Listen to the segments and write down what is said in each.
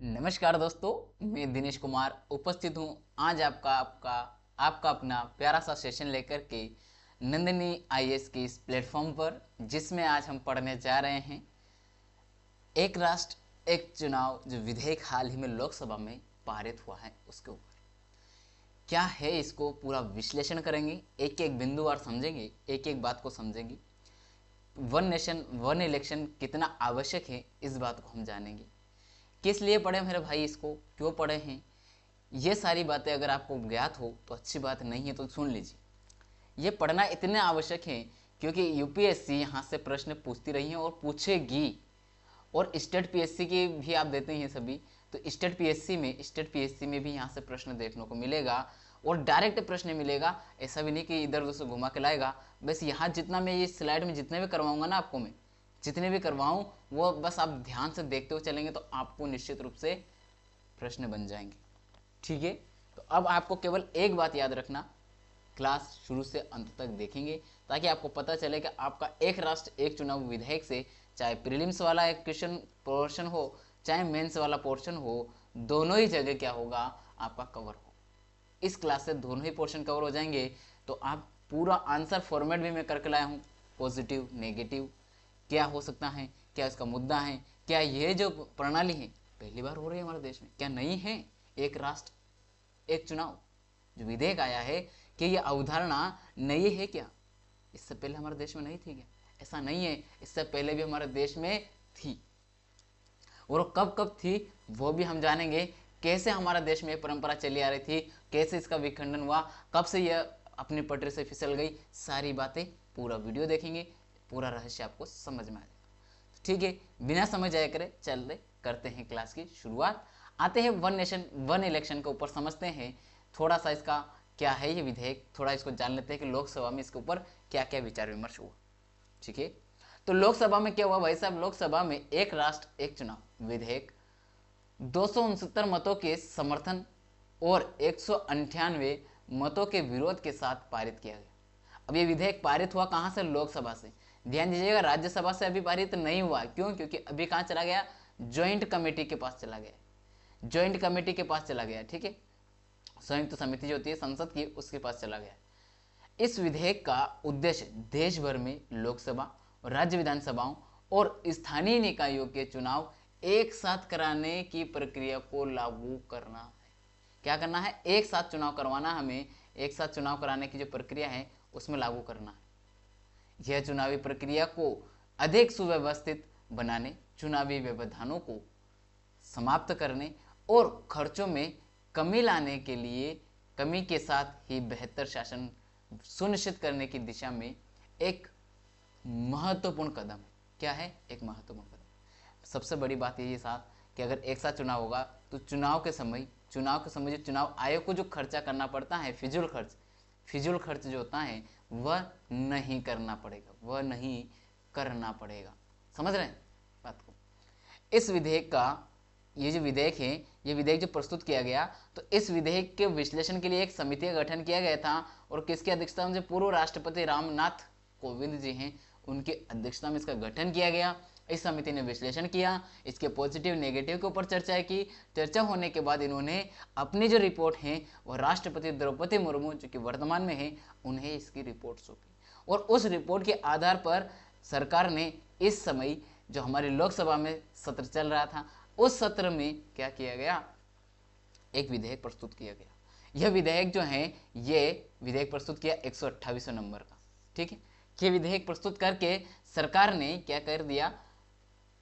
नमस्कार दोस्तों, मैं दिनेश कुमार उपस्थित हूँ आज आपका अपना प्यारा सा सेशन लेकर के नंदिनी आईएएस के इस प्लेटफॉर्म पर, जिसमें आज हम पढ़ने जा रहे हैं एक राष्ट्र एक चुनाव जो विधेयक हाल ही में लोकसभा में पारित हुआ है उसके ऊपर क्या है। इसको पूरा विश्लेषण करेंगे, एक एक बिंदु और समझेंगे, एक एक बात को समझेंगे। वन नेशन वन इलेक्शन कितना आवश्यक है इस बात को हम जानेंगे। किस लिए पढ़े मेरे भाई, इसको क्यों पढ़े हैं, ये सारी बातें अगर आपको ज्ञात हो तो अच्छी बात, नहीं है तो सुन लीजिए। ये पढ़ना इतने आवश्यक है क्योंकि यूपीएससी यहाँ से प्रश्न पूछती रही है और पूछेगी। और स्टेट पीएससी की भी आप देते हैं सभी, तो स्टेट पीएससी में भी यहाँ से प्रश्न देखने को मिलेगा और डायरेक्ट प्रश्न मिलेगा। ऐसा भी नहीं कि इधर उधर से घुमा के लाएगा। बस यहाँ जितना मैं ये स्लाइड में जितने भी करवाऊंगा ना, आपको मैं जितने भी करवाऊं वो बस आप ध्यान से देखते हुए चलेंगे तो आपको निश्चित रूप से प्रश्न बन जाएंगे। ठीक है, तो अब आपको केवल एक बात याद रखना, क्लास शुरू से अंत तक देखेंगे ताकि आपको पता चले कि आपका एक राष्ट्र एक चुनाव विधेयक से चाहे प्रीलिम्स वाला एक क्वेश्चन पोर्शन हो चाहे मेंस वाला पोर्शन हो, दोनों ही जगह क्या होगा आपका कवर हो। इस क्लास से दोनों ही पोर्शन कवर हो जाएंगे। तो आप पूरा आंसर फॉर्मेट भी मैं करके लाया हूँ, पॉजिटिव नेगेटिव क्या हो सकता है, क्या इसका मुद्दा है, क्या ये जो प्रणाली है पहली बार हो रही है हमारे देश में, क्या नहीं है एक राष्ट्र एक चुनाव जो विधेयक आया है, कि ये अवधारणा नई है क्या, इससे पहले हमारे देश में नहीं थी क्या? ऐसा नहीं है, इससे पहले भी हमारे देश में थी। और कब कब थी वो भी हम जानेंगे, कैसे हमारे देश में परंपरा चली आ रही थी, कैसे इसका विखंडन हुआ, कब से यह अपनी पटरी से फिसल गई, सारी बातें पूरा वीडियो देखेंगे, पूरा रहस्य आपको समझ में आ जाएगा। ठीक है, बिना समझ आया करे चल करते हैं क्लास की शुरुआत। आते हैं वन नेशन वन इलेक्शन के ऊपर, समझते हैं थोड़ा सा इसका क्या है ये विधेयक, थोड़ा इसको जान लेते हैं कि लोकसभा में इसके ऊपर क्या क्या विचार विमर्श हुआ। ठीक है, तो लोकसभा में क्या हुआ भाई साहब, लोकसभा में एक राष्ट्र एक चुनाव विधेयक 269 मतों के समर्थन और 198 मतों के विरोध के साथ पारित किया गया। अब ये विधेयक पारित हुआ कहां से, लोकसभा से। ध्यान दीजिएगा, राज्यसभा से अभी पारित नहीं हुआ, क्यों? क्योंकि अभी कहां चला गया, ज्वाइंट कमेटी के पास चला गया, ज्वाइंट कमेटी के पास चला गया। ठीक है, संयुक्त समिति जो होती है संसद की, उसके पास चला गया। इस विधेयक का उद्देश्य देश भर में लोकसभा और राज्य विधानसभाओं और स्थानीय निकायों के चुनाव एक साथ कराने की प्रक्रिया को लागू करना है। क्या करना है, एक साथ चुनाव करवाना, हमें एक साथ चुनाव कराने की जो प्रक्रिया है उसमें लागू करना है। यह चुनावी प्रक्रिया को अधिक सुव्यवस्थित बनाने, चुनावी व्यवधानों को समाप्त करने और खर्चों में कमी लाने के लिए, कमी के साथ ही बेहतर शासन सुनिश्चित करने की दिशा में एक महत्वपूर्ण कदम है। क्या है, एक महत्वपूर्ण कदम। सबसे बड़ी बात यही है साथ कि अगर एक साथ चुनाव होगा तो चुनाव के समय जो चुनाव आयोग को जो खर्चा करना पड़ता है, फिजूल खर्च जो होता है वह नहीं करना पड़ेगा, वह नहीं करना पड़ेगा। समझ रहे हैं बात को। इस विधेयक का ये जो विधेयक है, ये विधेयक जो प्रस्तुत किया गया, तो इस विधेयक के विश्लेषण के लिए एक समिति का गठन किया गया था और किसकी अध्यक्षता में, पूर्व राष्ट्रपति रामनाथ कोविंद जी हैं, उनकी अध्यक्षता में इसका गठन किया गया। इस समिति ने विश्लेषण किया, इसके पॉजिटिव नेगेटिव के ऊपर चर्चा की। चर्चा होने के बाद इन्होंने अपनी जो रिपोर्ट है वह राष्ट्रपति द्रौपदी मुर्मू जो कि वर्तमान में है, उन्हें इसकी रिपोर्ट सौंपी। और उस रिपोर्ट के आधार पर सरकार ने इस समय जो हमारी लोकसभा में सत्र चल रहा था, उस सत्र में क्या किया गया, एक विधेयक प्रस्तुत किया गया। यह विधेयक जो है, ये विधेयक प्रस्तुत किया 128 नंबर का। ठीक है, ये विधेयक प्रस्तुत करके सरकार ने क्या कर दिया,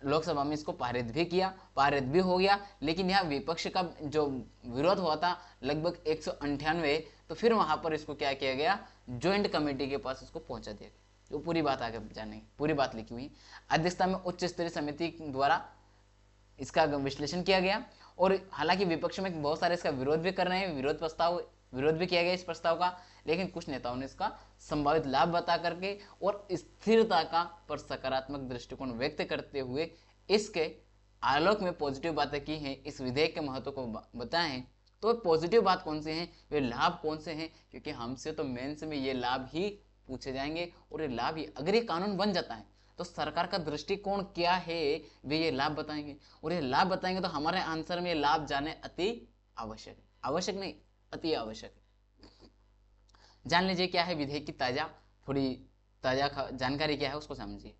लोकसभा में इसको पारित भी किया, पारित भी हो गया। लेकिन यहाँ विपक्ष का जो विरोध हुआ था लगभग 198, तो फिर वहां पर इसको क्या किया गया, ज्वाइंट कमेटी के पास इसको पहुंचा दिया गया। तो पूरी बात आगे जानेंगे, पूरी बात लिखी हुई। अध्यक्षता में उच्च स्तरीय समिति द्वारा इसका विश्लेषण किया गया। और हालांकि विपक्ष में बहुत सारे इसका विरोध भी कर रहे हैं, विरोध भी किया गया इस प्रस्ताव का, लेकिन कुछ नेताओं ने इसका संभावित लाभ बता करके और स्थिरता का पर सकारात्मक दृष्टिकोण व्यक्त करते हुए इसके आलोक में पॉजिटिव बातें की हैं, इस विधेयक के महत्व को बताए हैं। तो पॉजिटिव बात कौन से हैं, वे लाभ कौन से हैं, क्योंकि हमसे तो मेंस में ये लाभ ही पूछे जाएंगे। और ये लाभ ही, अगर ये कानून बन जाता है तो सरकार का दृष्टिकोण क्या है वे ये लाभ बताएंगे, और ये लाभ बताएंगे तो हमारे आंसर में ये लाभ जाने अति आवश्यक है, आवश्यक नहीं अति आवश्यक है। जान लीजिए क्या है विधेयक की थोड़ी ताजा जानकारी क्या है उसको समझिए।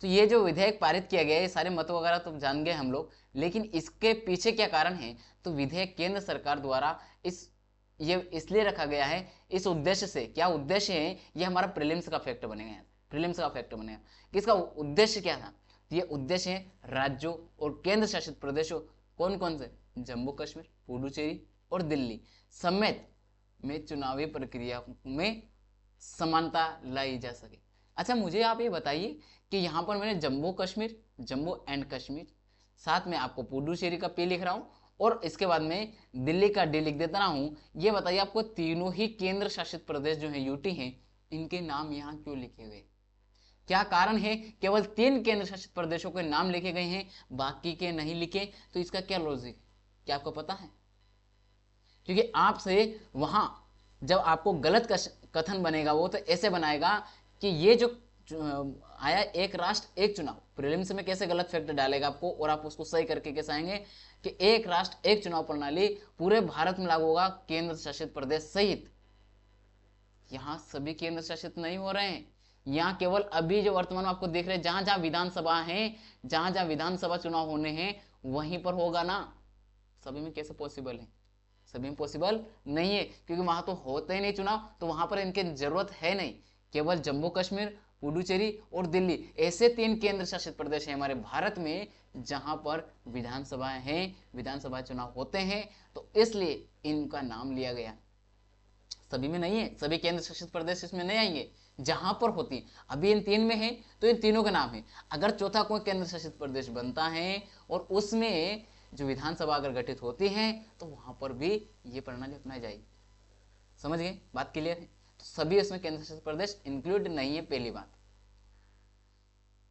तो ये जो विधेयक पारित किया गया है, ये सारे मत वगैरह तो जान गए हम लोग, लेकिन इसके पीछे क्या कारण है, तो विधेयक केंद्र सरकार द्वारा ये इसलिए रखा गया है, इस उद्देश्य से, क्या उद्देश्य है, ये हमारा प्रीलिम्स का फैक्टर बनेगा, प्रीलिम्स का फैक्टर बनेगा। किसका उद्देश्य क्या था, तो ये उद्देश्य है राज्यों और केंद्र शासित प्रदेशों, कौन कौन से, जम्मू कश्मीर, पुडुचेरी और दिल्ली समेत में चुनावी प्रक्रिया में समानता लाई जा सके। अच्छा मुझे आप ये बताइए कि यहाँ पर मैंने जम्मू एंड कश्मीर, साथ में आपको पुडुचेरी का पी लिख रहा हूँ और इसके बाद में दिल्ली का डी लिख देता रहा हूँ। ये बताइए आपको तीनों ही केंद्र शासित प्रदेश जो है यूटी हैं, इनके नाम यहाँ क्यों लिखे गए, क्या कारण है केवल 3 केंद्र शासित प्रदेशों के नाम लिखे गए हैं, बाकी के नहीं लिखे, तो इसका क्या लॉजिक, क्या आपको पता है? क्योंकि आपसे वहां जब आपको गलत कथन बनेगा वो तो ऐसे बनाएगा कि ये जो आया एक राष्ट्र एक चुनाव, प्रीलिम्स में कैसे गलत फैक्ट डालेगा आपको, और आप उसको सही करके कैसे आएंगे कि एक राष्ट्र एक चुनाव प्रणाली पूरे भारत में लागू होगा, केंद्र शासित प्रदेश सहित। यहां सभी केंद्र शासित नहीं हो रहे हैं, यहाँ केवल अभी जो वर्तमान में आपको देख रहे हैं जहां जहां विधानसभा है, जहां जहां विधानसभा चुनाव होने हैं वहीं पर होगा ना, सभी में कैसे पॉसिबल है, सभी में पॉसिबल नहीं है, क्योंकि वहां तो होते ही नहीं चुनाव, तो वहां पर इनकी जरूरत है नहीं। केवल जम्मू कश्मीर, पुडुचेरी और दिल्ली ऐसे 3 केंद्र शासित प्रदेश हैं हमारे भारत में जहां पर विधानसभाएं हैं, विधानसभा चुनाव होते हैं, तो इसलिए इनका नाम लिया गया। सभी में नहीं है, सभी केंद्र शासित प्रदेश इसमें नहीं आएंगे, जहां पर होती अभी इन 3 में है तो इन तीनों का नाम है। अगर चौथा कोई केंद्र शासित प्रदेश बनता है और उसमें जो विधानसभा अगर गठित होती है तो वहां पर भी ये प्रणाली अपनाई जाएगी। समझ गए, बात क्लियर है? तो सभी इसमें केंद्र शासित प्रदेश इंक्लूड नहीं है। पहली बात,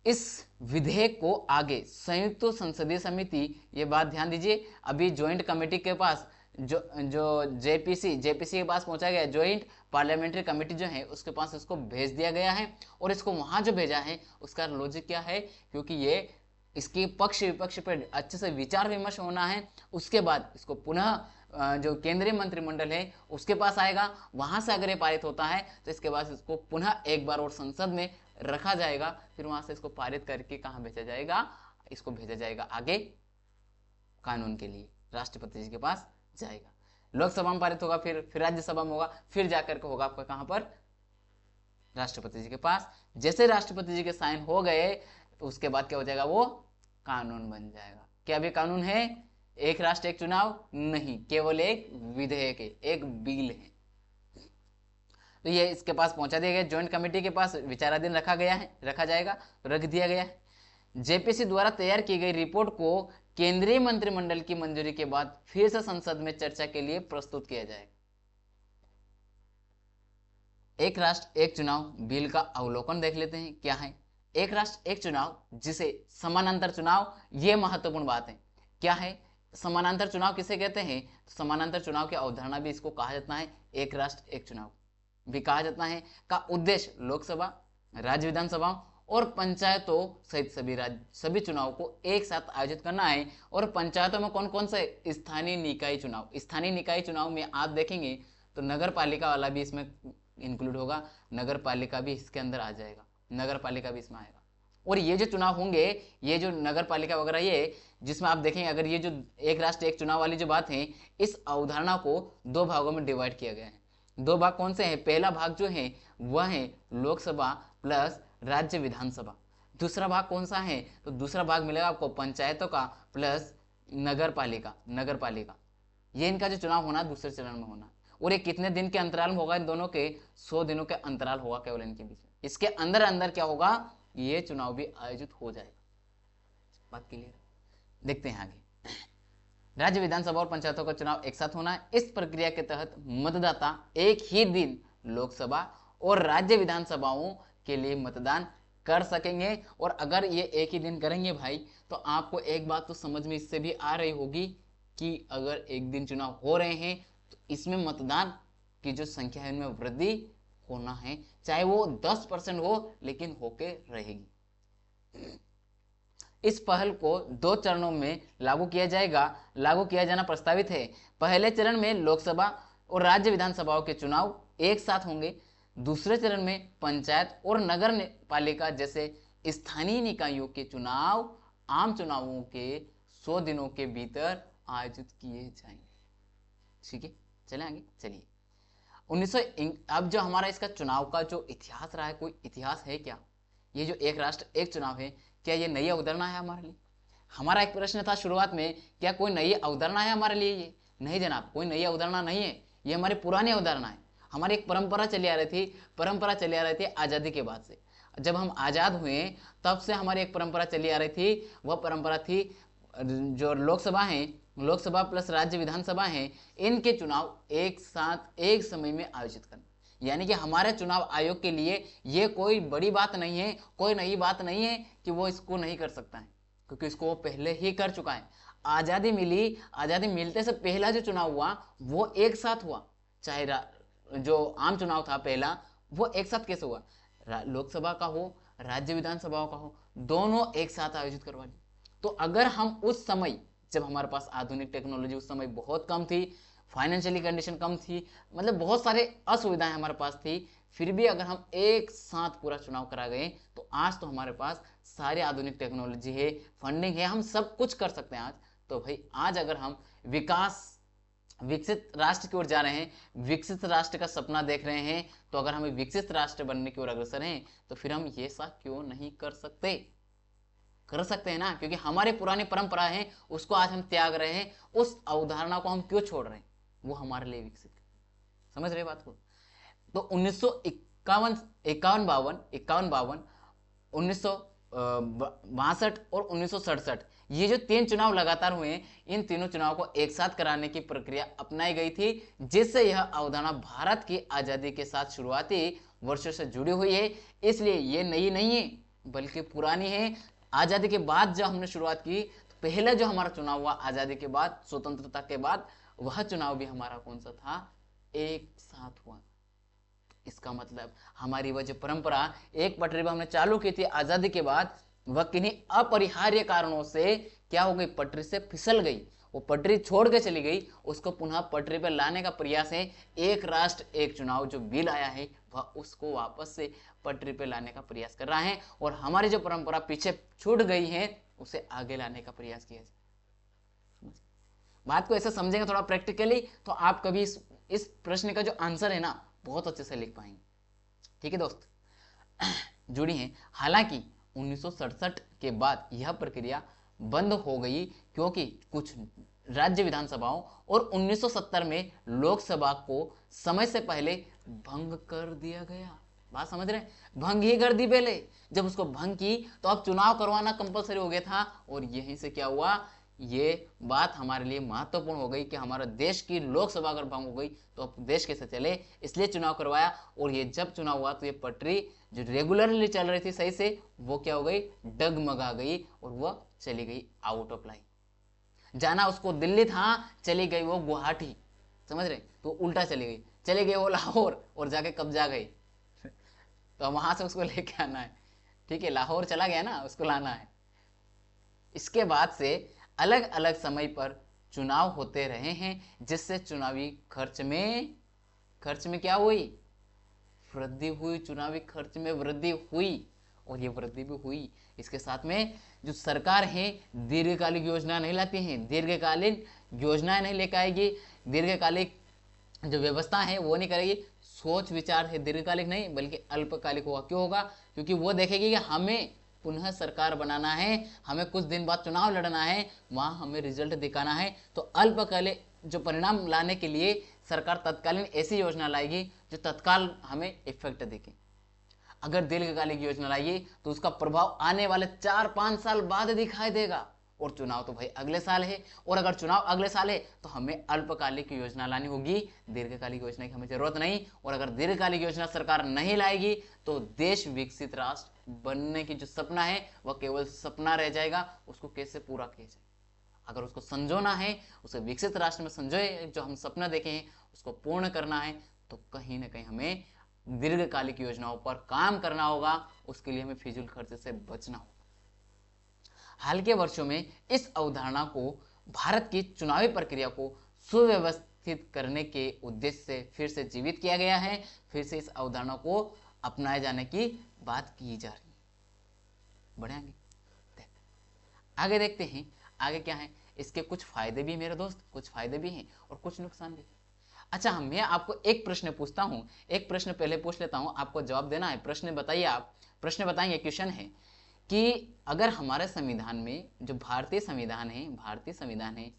इस विधेयक को आगे संयुक्त संसदीय समिति, ये बात ध्यान दीजिए, अभी ज्वाइंट कमेटी के पास जो जेपीसी के पास पहुंचा गया, ज्वाइंट पार्लियामेंट्री कमेटी जो है उसके पास इसको भेज दिया गया है, और इसको वहां जो भेजा है उसका लॉजिक क्या है, क्योंकि ये इसके पक्ष विपक्ष पर अच्छे से विचार विमर्श होना है, उसके बाद इसको पुनः जो केंद्रीय मंत्रिमंडल है उसके पास आएगा, वहां से अगर ये पारित होता है तो इसके बाद इसको पुनः एक बार और संसद में रखा जाएगा, फिर वहां से इसको पारित करके कहां भेजा जाएगा, इसको भेजा जाएगा आगे कानून के लिए, राष्ट्रपति जी के पास जाएगा, लोकसभा में पारित होगा, फिर राज्यसभा में होगा, फिर जाकर के होगा आपका कहां पर, राष्ट्रपति जी के पास। जैसे राष्ट्रपति जी के साइन हो गए तो उसके बाद क्या हो जाएगा, वो कानून बन जाएगा। क्या भी कानून है, एक राष्ट्र एक चुनाव नहीं, केवल एक विधेयक है, एक बिल है। तो ये इसके पास पहुंचा दिया गया, ज्वाइंट कमेटी के पास विचाराधीन रखा जाएगा, रख दिया गया है। जेपीसी द्वारा तैयार की गई रिपोर्ट को केंद्रीय मंत्रिमंडल की मंजूरी के बाद फिर से संसद में चर्चा के लिए प्रस्तुत किया जाएगा। एक राष्ट्र एक चुनाव बिल का अवलोकन देख लेते हैं क्या है। एक राष्ट्र एक चुनाव, जिसे समानांतर चुनाव, ये महत्वपूर्ण बात है। क्या है समानांतर चुनाव, किसे कहते हैं? समानांतर चुनाव की अवधारणा भी इसको कहा जाता है, एक राष्ट्र एक चुनाव भी कहा जाता है, का उद्देश्य लोकसभा, राज्य विधानसभाओं और पंचायतों सहित सभी चुनाव को एक साथ आयोजित करना है। और पंचायतों में कौन कौन से? स्थानीय निकाय चुनाव। स्थानीय निकाय चुनाव में आप देखेंगे तो नगर पालिका वाला भी इसमें इंक्लूड होगा, नगर पालिका भी इसके अंदर आ जाएगा, नगर पालिका भी इसमें आएगा। और ये जो चुनाव होंगे, ये जो नगर पालिका वगैरह, ये जिसमें आप देखेंगे, अगर ये जो एक राष्ट्र एक चुनाव वाली जो बात है, इस अवधारणा को 2 भागों में डिवाइड किया गया है। 2 भाग कौन से हैं? पहला भाग जो है वह है लोकसभा प्लस राज्य विधानसभा। दूसरा भाग कौन सा है? तो दूसरा भाग मिलेगा आपको पंचायतों का प्लस नगर पालिका। ये इनका जो चुनाव होना दूसरे चरण में होना। और ये कितने दिन के अंतराल में होगा? इन दोनों के 100 दिनों के अंतराल होगा केवल इनके बीच में। इसके अंदर अंदर क्या होगा? ये चुनाव भी आयोजित हो जाएगा। बात क्लियर? देखते हैं आगे। राज्य विधानसभा और पंचायतों का चुनाव एक साथ होना है। इस प्रक्रिया के तहत मतदाता एक ही दिन लोकसभा और राज्य विधानसभाओं के लिए मतदान कर सकेंगे। और अगर ये एक ही दिन करेंगे भाई, तो आपको एक बात तो समझ में इससे भी आ रही होगी कि अगर एक दिन चुनाव हो रहे हैं तो इसमें मतदान की जो संख्या है इनमें वृद्धि होना है, चाहे वो 10% हो, लेकिन होके रहेगी। इस पहल को 2 चरणों में लागू किया जाना प्रस्तावित है। पहले चरण में लोकसभा और राज्य विधानसभाओं के चुनाव एक साथ होंगे। दूसरे चरण में पंचायत और नगर पालिका जैसे स्थानीय निकायों के चुनाव आम चुनावों के 100 दिनों के भीतर आयोजित किए जाएंगे। ठीक है, चले आगे। चलिए 1900 अब जो हमारा इसका चुनाव का जो इतिहास रहा है, कोई इतिहास है क्या? ये जो एक राष्ट्र एक चुनाव है, क्या ये नई अवधारणा है हमारे लिए? हमारा एक प्रश्न था शुरुआत में, क्या कोई नई अवधारणा है हमारे लिए? ये नहीं जनाब, कोई नई अवधारणा नहीं है, ये हमारी पुरानी अवधारणा है। हमारी एक परंपरा चली आ रही थी आज़ादी के बाद से। जब हम आज़ाद हुए तब से हमारी एक परंपरा चली आ रही थी। वह परंपरा थी जो लोकसभा प्लस राज्य विधानसभा हैं, इनके चुनाव एक साथ एक समय में आयोजित करना। यानी कि हमारे चुनाव आयोग के लिए ये कोई बड़ी बात नहीं है, कोई नई बात नहीं है कि वो इसको नहीं कर सकता है, क्योंकि इसको वो पहले ही कर चुका है। आज़ादी मिलते से पहला जो चुनाव हुआ वो एक साथ हुआ। चाहे जो आम चुनाव था पहला, वो एक साथ कैसे हुआ? लोकसभा का हो, राज्य विधानसभाओं का हो, दोनों एक साथ आयोजित करवा ली। तो अगर हम उस समय, जब हमारे पास आधुनिक टेक्नोलॉजी उस समय बहुत कम थी, फाइनेंशियली कंडीशन कम थी, मतलब बहुत सारे असुविधाएं हमारे पास थी, फिर भी अगर हम एक साथ पूरा चुनाव करा गए तो आज तो हमारे पास सारी आधुनिक टेक्नोलॉजी है, फंडिंग है, हम सब कुछ कर सकते हैं आज। तो भाई आज अगर हम विकसित राष्ट्र की ओर जा रहे हैं, विकसित राष्ट्र का सपना देख रहे हैं, तो अगर हमें विकसित राष्ट्र बनने की ओर अग्रसर हैं, तो फिर हम ये सब क्यों नहीं कर सकते? कर सकते हैं ना, क्योंकि हमारे पुरानी परंपरा है, उसको आज हम त्याग रहे हैं। उस अवधारणा को हम क्यों छोड़ रहे हैं? वो हमारे लिए विकसित। समझ रहे बात को? तो 1951, 51, 1962 और 1967, ये जो 3 चुनाव लगातार हुए हैं, इन तीनों चुनाव को एक साथ कराने की प्रक्रिया अपनाई गई थी, जिससे यह अवधारणा भारत की आजादी के साथ शुरुआती वर्षों से जुड़ी हुई है। इसलिए ये नई नहीं है, बल्कि पुरानी है। आजादी के बाद जब हमने शुरुआत की, तो पहले जो हमारा चुनाव हुआ आजादी के बाद, स्वतंत्रता के बाद, वह चुनाव भी हमारा कौन सा था? एक साथ हुआ। इसका मतलब हमारी वह जो परंपरा एक पटरी पर हमने चालू की थी आजादी के बाद, वह किन्हीं अपरिहार्य कारणों से क्या हो गई? पटरी से फिसल गई, वो पटरी छोड़ के चली गई। उसको पुनः पटरी पर लाने का प्रयास है एक राष्ट्र एक चुनाव जो बिल आया है, वह उसको वापस से पटरी पे लाने का प्रयास कर रहा है, और हमारी जो परंपरा पीछे छूट गई है उसे आगे लाने का प्रयास किया जाए। बात को ऐसे समझेंगे थोड़ा प्रैक्टिकली, तो आप कभी इस प्रश्न का जो आंसर है ना, बहुत अच्छे से लिख पाएंगे। ठीक है दोस्त, जुड़ी हैं। हालांकि 1967 के बाद यह प्रक्रिया बंद हो गई, क्योंकि कुछ राज्य विधानसभाओं और 1970 में लोकसभा को समय से पहले भंग कर दिया गया। बात समझ रहे हैं? भंग ही कर दी पहले। जब उसको भंग की तो अब चुनाव करवाना कंपलसरी हो गया था, और यहीं से क्या हुआ? ये बात हमारे लिए महत्वपूर्ण हो गई कि हमारा देश की लोकसभा अगर भंग हो गई तो अब देश कैसे चले, इसलिए चुनाव करवाया। और ये जब चुनाव हुआ तो ये पटरी जो रेगुलरली चल रही थी सही से, वो क्या हो गई? डगमगा गई, और वह चली गई आउट ऑफ लाइन। जाना उसको दिल्ली था, चली गई वो गुवाहाटी। समझ रहे? तो उल्टा चली गई वो लाहौर, और जाके कब जा गई? तो वहां से उसको लेके आना है। ठीक है, लाहौर चला गया ना, उसको लाना है। इसके बाद से अलग अलग समय पर चुनाव होते रहे हैं, जिससे चुनावी खर्च में क्या हुई? वृद्धि हुई। चुनावी खर्च में वृद्धि हुई, और ये वृद्धि भी हुई। इसके साथ में जो सरकार है दीर्घकालिक योजना नहीं लाती है, दीर्घकालीन योजनाएं नहीं लेकर आएगी, दीर्घकालिक जो व्यवस्था है वो नहीं करेगी। सोच विचार है दीर्घकालिक नहीं, बल्कि अल्पकालिक होगा। क्यों होगा? क्योंकि वो देखेगी कि हमें पुनः सरकार बनाना है, हमें कुछ दिन बाद चुनाव लड़ना है, वहां हमें रिजल्ट दिखाना है। तो अल्पकालिक जो परिणाम लाने के लिए सरकार तत्कालीन ऐसी योजना लाएगी जो तत्काल हमें इफेक्ट देगी। अगर दीर्घकालिक योजना लाएगी तो उसका प्रभाव आने वाले 4-5 साल बाद दिखाई देगा, और चुनाव तो भाई अगले साल है। और अगर चुनाव अगले साल है तो हमें अल्पकालिक योजना लानी होगी, दीर्घकालिक योजना की हमें जरूरत नहीं। और अगर दीर्घकालिक योजना सरकार नहीं लाएगी तो देश विकसित राष्ट्र बनने की जो सपना है वह केवल सपना रह जाएगा। उसको कैसे पूरा किया जाए? अगर उसको संजोना है, उसे विकसित राष्ट्र में संजोए, जो हम सपना देखे हैं उसको पूर्ण करना है, तो कहीं ना कहीं हमें दीर्घकालिक योजनाओं पर काम करना होगा। उसके लिए हमें फिजूल खर्चे से बचना होगा। हाल के वर्षों में इस अवधारणा को भारत की चुनावी प्रक्रिया को सुव्यवस्थित करने के उद्देश्य से फिर से जीवित किया गया है। फिर से इस अवधारणा को अपनाए जाने की बात की जा रही है। बढ़ेंगे आगे, देखते हैं आगे क्या है। इसके कुछ फायदे भी मेरे दोस्त, कुछ फायदे भी हैं और कुछ नुकसान भी। अच्छा, मैं आपको एक प्रश्न पूछता हूं, एक प्रश्न पहले पूछ लेता हूं, आपको जवाब देना है। प्रश्न बताइए, आप प्रश्न बताएंगे। क्वेश्चन है कि अगर हमारे संविधान में जो भारतीय संविधान है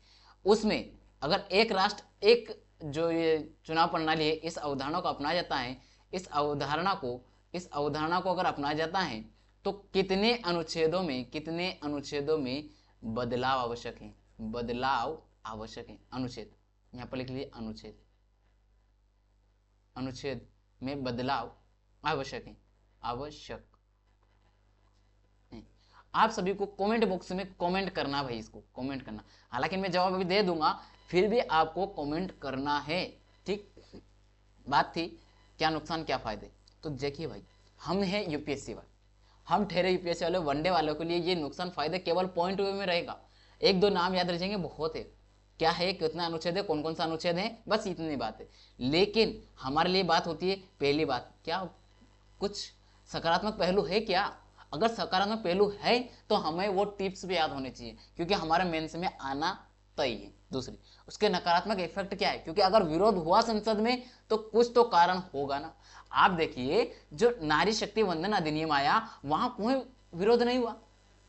उसमें अगर एक राष्ट्र एक जो ये चुनाव प्रणाली है इस अवधारणा को अपनाया जाता है, इस अवधारणा को अगर अपनाया जाता है तो कितने अनुच्छेदों में बदलाव आवश्यक है? अनुच्छेद यहाँ पर लिख लीजिए, अनुच्छेद में बदलाव आवश्यक है। आप सभी को कमेंट बॉक्स में कमेंट करना भाई, इसको कमेंट करना। हालांकि मैं जवाब अभी दे दूंगा, फिर भी आपको कमेंट करना है। ठीक बात थी, क्या नुकसान क्या फायदे। तो देखिए भाई, हम हैं यूपीएससी वाले, हम ठहरे यूपीएससी वाले, वनडे वालों के लिए ये नुकसान फायदे केवल पॉइंट वे में रहेगा। एक दो नाम याद रखेंगे बहुत है, क्या है, कितना अनुच्छेद है, कौन कौन सा अनुच्छेद है, बस इतनी बात है। लेकिन हमारे लिए बात होती है पहली बात, क्या कुछ सकारात्मक पहलू है क्या? अगर सकारात्मक पहलू है तो हमें वो टिप्स भी याद होने चाहिए, क्योंकि हमारे मेंस में आना तय है। दूसरी, उसके नकारात्मक इफेक्ट क्या है, क्योंकि अगर विरोध हुआ संसद में तो कुछ तो कारण होगा ना। आप देखिए, जो नारी शक्ति वंदन अधिनियम आया वहां कोई विरोध नहीं हुआ,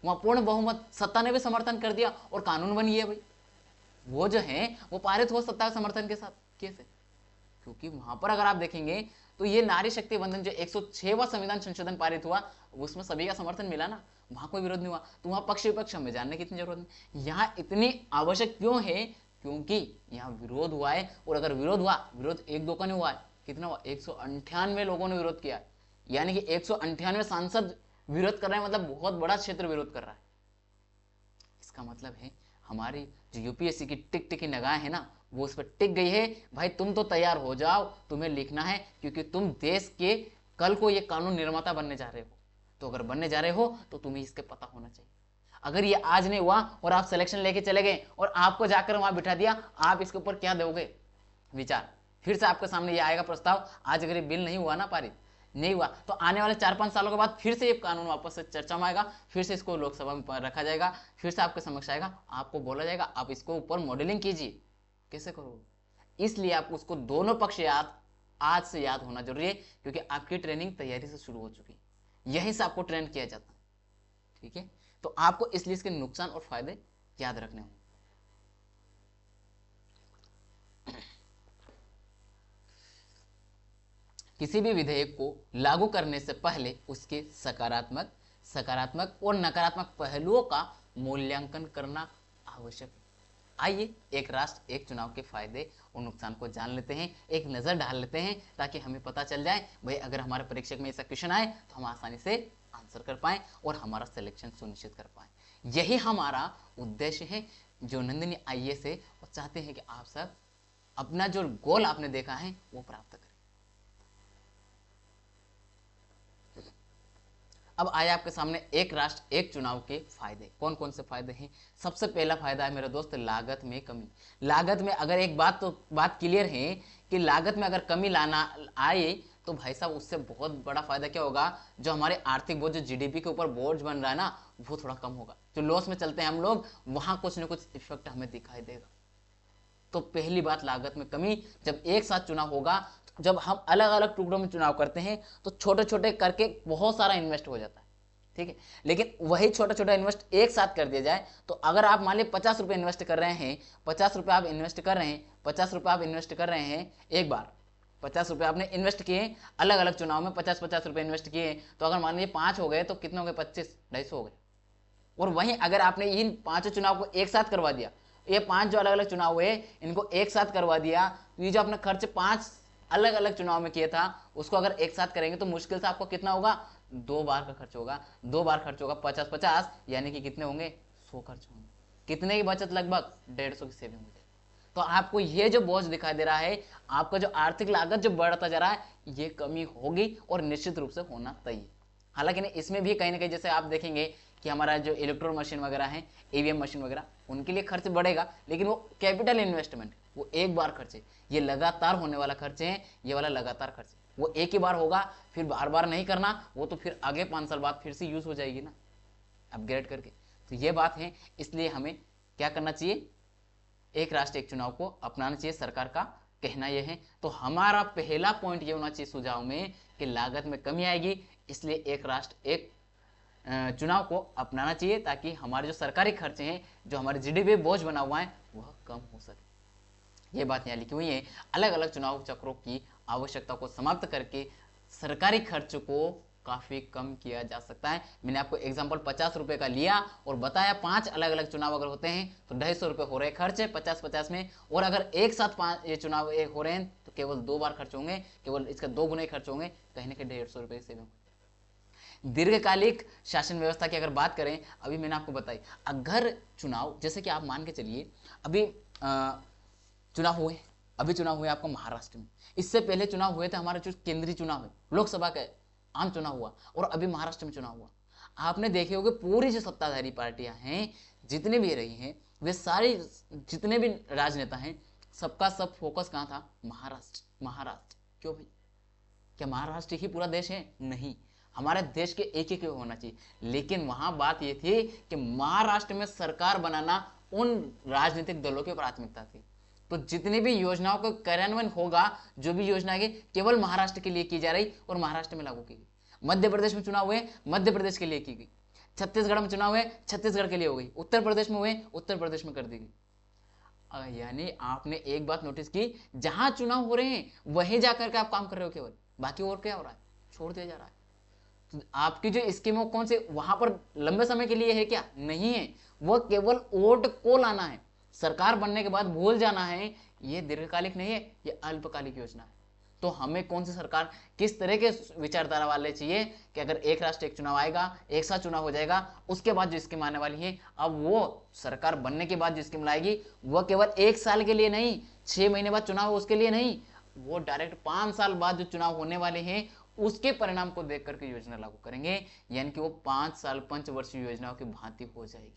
वहां पूर्ण बहुमत, सत्ता ने भी समर्थन कर दिया और कानून बन गया भाई। वो जो है वो पारित हो सत्ता समर्थन के साथ। कैसे? क्योंकि वहां पर अगर आप देखेंगे तो ये नारी शक्ति वंदन जो 106वां संविधान संशोधन पारित हुआ उसमें सभी का समर्थन मिला ना, वहां कोई विरोध नहीं हुआ। तो वहां पक्ष विपक्ष हमें जानने की इतनी जरूरत नहीं। यहाँ इतनी आवश्यक क्यों है? क्योंकि यहाँ विरोध हुआ है, और अगर विरोध हुआ, विरोध एक दो का नहीं हुआ है, कितना हुआ? 198 लोगों ने विरोध किया, यानी कि 198 सांसद विरोध कर रहे हैं, मतलब बहुत बड़ा क्षेत्र विरोध कर रहा है। इसका मतलब है हमारी जो यूपीएससी की टिक टिकी निगाह है ना, वो उस पर टिक गई है। भाई तुम तो तैयार हो जाओ, तुम्हें लिखना है, क्योंकि तुम देश के कल को ये कानून निर्माता बनने जा रहे हो। तो अगर बनने जा रहे हो तो तुम्हें इसके पता होना चाहिए। अगर ये आज नहीं हुआ और आप सिलेक्शन लेके चले गए और आपको जाकर वहां बिठा दिया, आप इसके ऊपर क्या दोगे विचार? फिर से आपके सामने ये आएगा प्रस्ताव, आज अगर ये बिल नहीं हुआ ना, पारित नहीं हुआ, तो आने वाले 4-5 सालों के बाद फिर से ये कानून वापस से चर्चा में आएगा, फिर से इसको लोकसभा में रखा जाएगा, फिर से आपके समक्ष आएगा, आपको बोला जाएगा आप इसको ऊपर मॉडलिंग कीजिए। कैसे करोगे? इसलिए आपको उसको दोनों पक्ष आज से याद होना जरूरी है, क्योंकि आपकी ट्रेनिंग तैयारी से शुरू हो चुकी है, यहीं से आपको ट्रेन किया जाता है। ठीक है, तो आपको इसलिए इसके नुकसान और फायदे याद रखने होंगे। किसी भी विधेयक को लागू करने से पहले उसके सकारात्मक और नकारात्मक पहलुओं का मूल्यांकन करना आवश्यक है। आइए एक राष्ट्र एक चुनाव के फायदे और नुकसान को जान लेते हैं, एक नजर डाल लेते हैं, ताकि हमें पता चल जाए भाई अगर हमारे परीक्षक में ऐसा क्वेश्चन आए तो हम आसानी से आंसर कर पाएं और हमारा सिलेक्शन सुनिश्चित कर पाएं। यही हमारा उद्देश्य है जो नंदिनी आईएएस है, और चाहते हैं कि आप सब अपना जो गोल आपने देखा है वो प्राप्त करें। अब आया आपके सामने एक राष्ट्र एक चुनाव के फायदे। कौन कौन से फायदे हैं? सबसे पहला फायदा है मेरे दोस्त लागत में कमी। लागत में अगर एक बात क्लियर है कि लागत में अगर कमी लाना आए तो भाई साहब उससे बहुत बड़ा फायदा क्या होगा, जो हमारे आर्थिक बोझ, जो जीडीपी के ऊपर बोझ बन रहा है ना, वो थोड़ा कम होगा। जो लॉस में चलते हैं हम लोग, वहां कुछ ना कुछ इफेक्ट हमें दिखाई देगा। तो पहली बात लागत में कमी। जब एक साथ चुनाव होगा, जब हम अलग अलग टुकड़ों में चुनाव करते हैं तो छोटे छोटे करके बहुत सारा इन्वेस्ट हो जाता है। ठीक है, लेकिन वही छोटा छोटा इन्वेस्ट एक साथ कर दिया जाए तो अगर आप मान लीजिए 50 रुपये इन्वेस्ट कर रहे हैं, 50 रुपये आप इन्वेस्ट कर रहे हैं, 50 रुपये आप इन्वेस्ट कर रहे हैं, एक बार 50 रुपये आपने इन्वेस्ट किए, अलग अलग चुनाव में 50-50 रुपये इन्वेस्ट किए, तो अगर मान लीजिए 5 हो गए तो कितने हो गए? 25-250 हो गए। और वहीं अगर आपने इन 5 चुनाव को एक साथ करवा दिया, ये 5 जो अलग अलग चुनाव हुए इनको एक साथ करवा दिया, तो ये जो आपने खर्च 5 अलग अलग चुनाव में किया था उसको अगर एक साथ करेंगे तो मुश्किल से आपको कितना होगा? 2 बार का खर्च होगा। 2 बार खर्च होगा 50-50, यानी कि कितने होंगे? 100 खर्च होंगे। कितने की बचत? लगभग 150 की सेविंग हो जाएगी। तो आपको ये जो बोझ दिखाई दे रहा है, आपका जो आर्थिक लागत जो बढ़ता जा रहा है, ये कमी होगी और निश्चित रूप से होना तय है। हालांकि इसमें भी कहीं ना कहीं जैसे आप देखेंगे कि हमारा जो इलेक्ट्रॉन मशीन वगैरह है, ईवीएम मशीन वगैरह, उनके लिए खर्च बढ़ेगा, लेकिन वो कैपिटल इन्वेस्टमेंट, वो एक बार खर्च है। ये लगातार होने वाला खर्च है, ये वाला लगातार खर्च है। वो एक ही बार होगा, फिर बार बार नहीं करना, वो तो फिर आगे 5 साल बाद फिर से यूज हो जाएगी ना, अपग्रेड करके। तो ये बात है, इसलिए हमें क्या करना चाहिए, एक राष्ट्र एक चुनाव को अपनाना चाहिए, सरकार का कहना यह है। तो हमारा पहला पॉइंट ये होना चाहिए सुझाव में कि लागत में कमी आएगी, इसलिए एक राष्ट्र एक चुनाव को अपनाना चाहिए, ताकि हमारे जो सरकारी खर्चे हैं, जो हमारे जीडीपी बोझ बना हुआ है, वह कम हो सके। ये बात यहाँ लिखी हुई है। अलग अलग चुनाव चक्रों की आवश्यकता को समाप्त करके सरकारी खर्च को काफी कम किया जा सकता है। मैंने आपको एग्जांपल 50 रुपए का लिया और बताया 5 अलग अलग चुनाव अगर होते हैं तो 250 रुपए हो रहे खर्च है 50-50 में, और अगर एक साथ 5 ये चुनाव एक हो रहे हैं तो केवल 2 बार खर्च होंगे, केवल इसका 2 गुना ही खर्च होंगे, कहीं ना कहीं 150 रुपए सेविंग। दीर्घकालिक शासन व्यवस्था की अगर बात करें, अभी मैंने आपको बताई, अगर चुनाव, जैसे कि आप मान के चलिए अभी चुनाव हुए, अभी चुनाव हुए आपका महाराष्ट्र में, इससे पहले चुनाव हुए थे हमारे जो केंद्रीय चुनाव है, लोकसभा का आम चुनाव हुआ, और अभी महाराष्ट्र में चुनाव हुआ। आपने देखे होंगे पूरी जो सत्ताधारी पार्टियां हैं, जितने भी रही हैं, वे सारी, जितने भी राजनेता हैं, सबका सब फोकस कहां था, महाराष्ट्र। महाराष्ट्र क्यों भाई, क्या महाराष्ट्र ही पूरा देश है? नहीं, हमारे देश के एक एक होना चाहिए, लेकिन वहां बात यह थी कि महाराष्ट्र में सरकार बनाना उन राजनीतिक दलों की प्राथमिकता थी। तो जितनी भी योजनाओं का कार्यान्वयन होगा, जो भी योजना केवल महाराष्ट्र के लिए की जा रही और महाराष्ट्र में लागू की गई। मध्य प्रदेश में चुनाव हुए, मध्य प्रदेश के लिए की गई। छत्तीसगढ़ में चुनाव हुए, छत्तीसगढ़ के लिए हो गई। उत्तर प्रदेश में हुए, उत्तर प्रदेश में कर दी गई। यानी आपने एक बात नोटिस की, जहां चुनाव हो रहे हैं वहीं जाकर के आप काम कर रहे हो केवल, बाकी और क्या हो रहा है, छोड़ दिया जा रहा है। तो आपकी जो स्कीम कौन से वहां पर लंबे समय के लिए है क्या? नहीं है, वो केवल वोट को लाना है, सरकार बनने के बाद भूल जाना है। ये दीर्घकालिक नहीं है, ये अल्पकालिक योजना है। तो हमें कौन सी सरकार, किस तरह के विचारधारा वाले चाहिए कि अगर एक राष्ट्र एक चुनाव आएगा, एक साथ चुनाव हो जाएगा, उसके बाद जो स्कीम आने वाली है, अब वो सरकार बनने के बाद जो स्कीम लाएगी वह केवल 1 साल के लिए नहीं, 6 महीने बाद चुनाव उसके लिए नहीं, वो डायरेक्ट 5 साल बाद जो चुनाव होने वाले हैं उसके परिणाम को देख करके योजना लागू करेंगे। यानी कि वो 5 साल पंचवर्षीय योजनाओं की भांति हो जाएगी।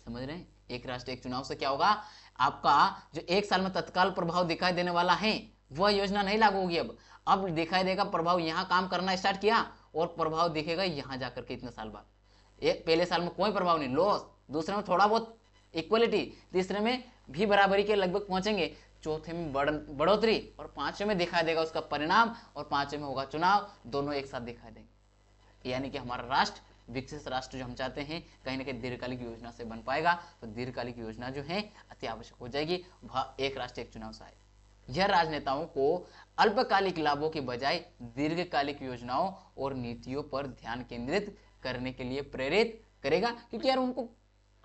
समझ रहे हैं? एक राष्ट्र एक चुनाव से क्या होगा, आपका जो 1 साल में तत्काल प्रभाव दिखाई देने वाला है वह योजना नहीं लागू होगी। अब दिखाई देगा प्रभाव, यहां काम करना स्टार्ट किया और प्रभाव दिखेगा यहां जाकर के इतने साल बाद। एक पहले साल में कोई प्रभाव नहीं, लॉस, दूसरे में थोड़ा बहुत इक्वलिटी, तीसरे में भी बराबरी के लगभग पहुंचेंगे, चौथे में बढ़ोतरी, और 5वें में दिखाई देगा उसका परिणाम, और 5वें में होगा चुनाव, दोनों एक साथ दिखाई देंगे। यानी कि हमारा राष्ट्र, विकसित राष्ट्र जो हम चाहते हैं, कहीं ना कहीं दीर्घकालिक योजना से बन पाएगा। तो दीर्घकालिक योजना जो है अति आवश्यक हो जाएगी, वह एक राष्ट्र एक चुनाव से आए। यह राजनेताओं को अल्पकालिक लाभों के बजाय दीर्घकालिक योजनाओं और नीतियों पर ध्यान केंद्रित करने के लिए प्रेरित करेगा। क्योंकि यार उनको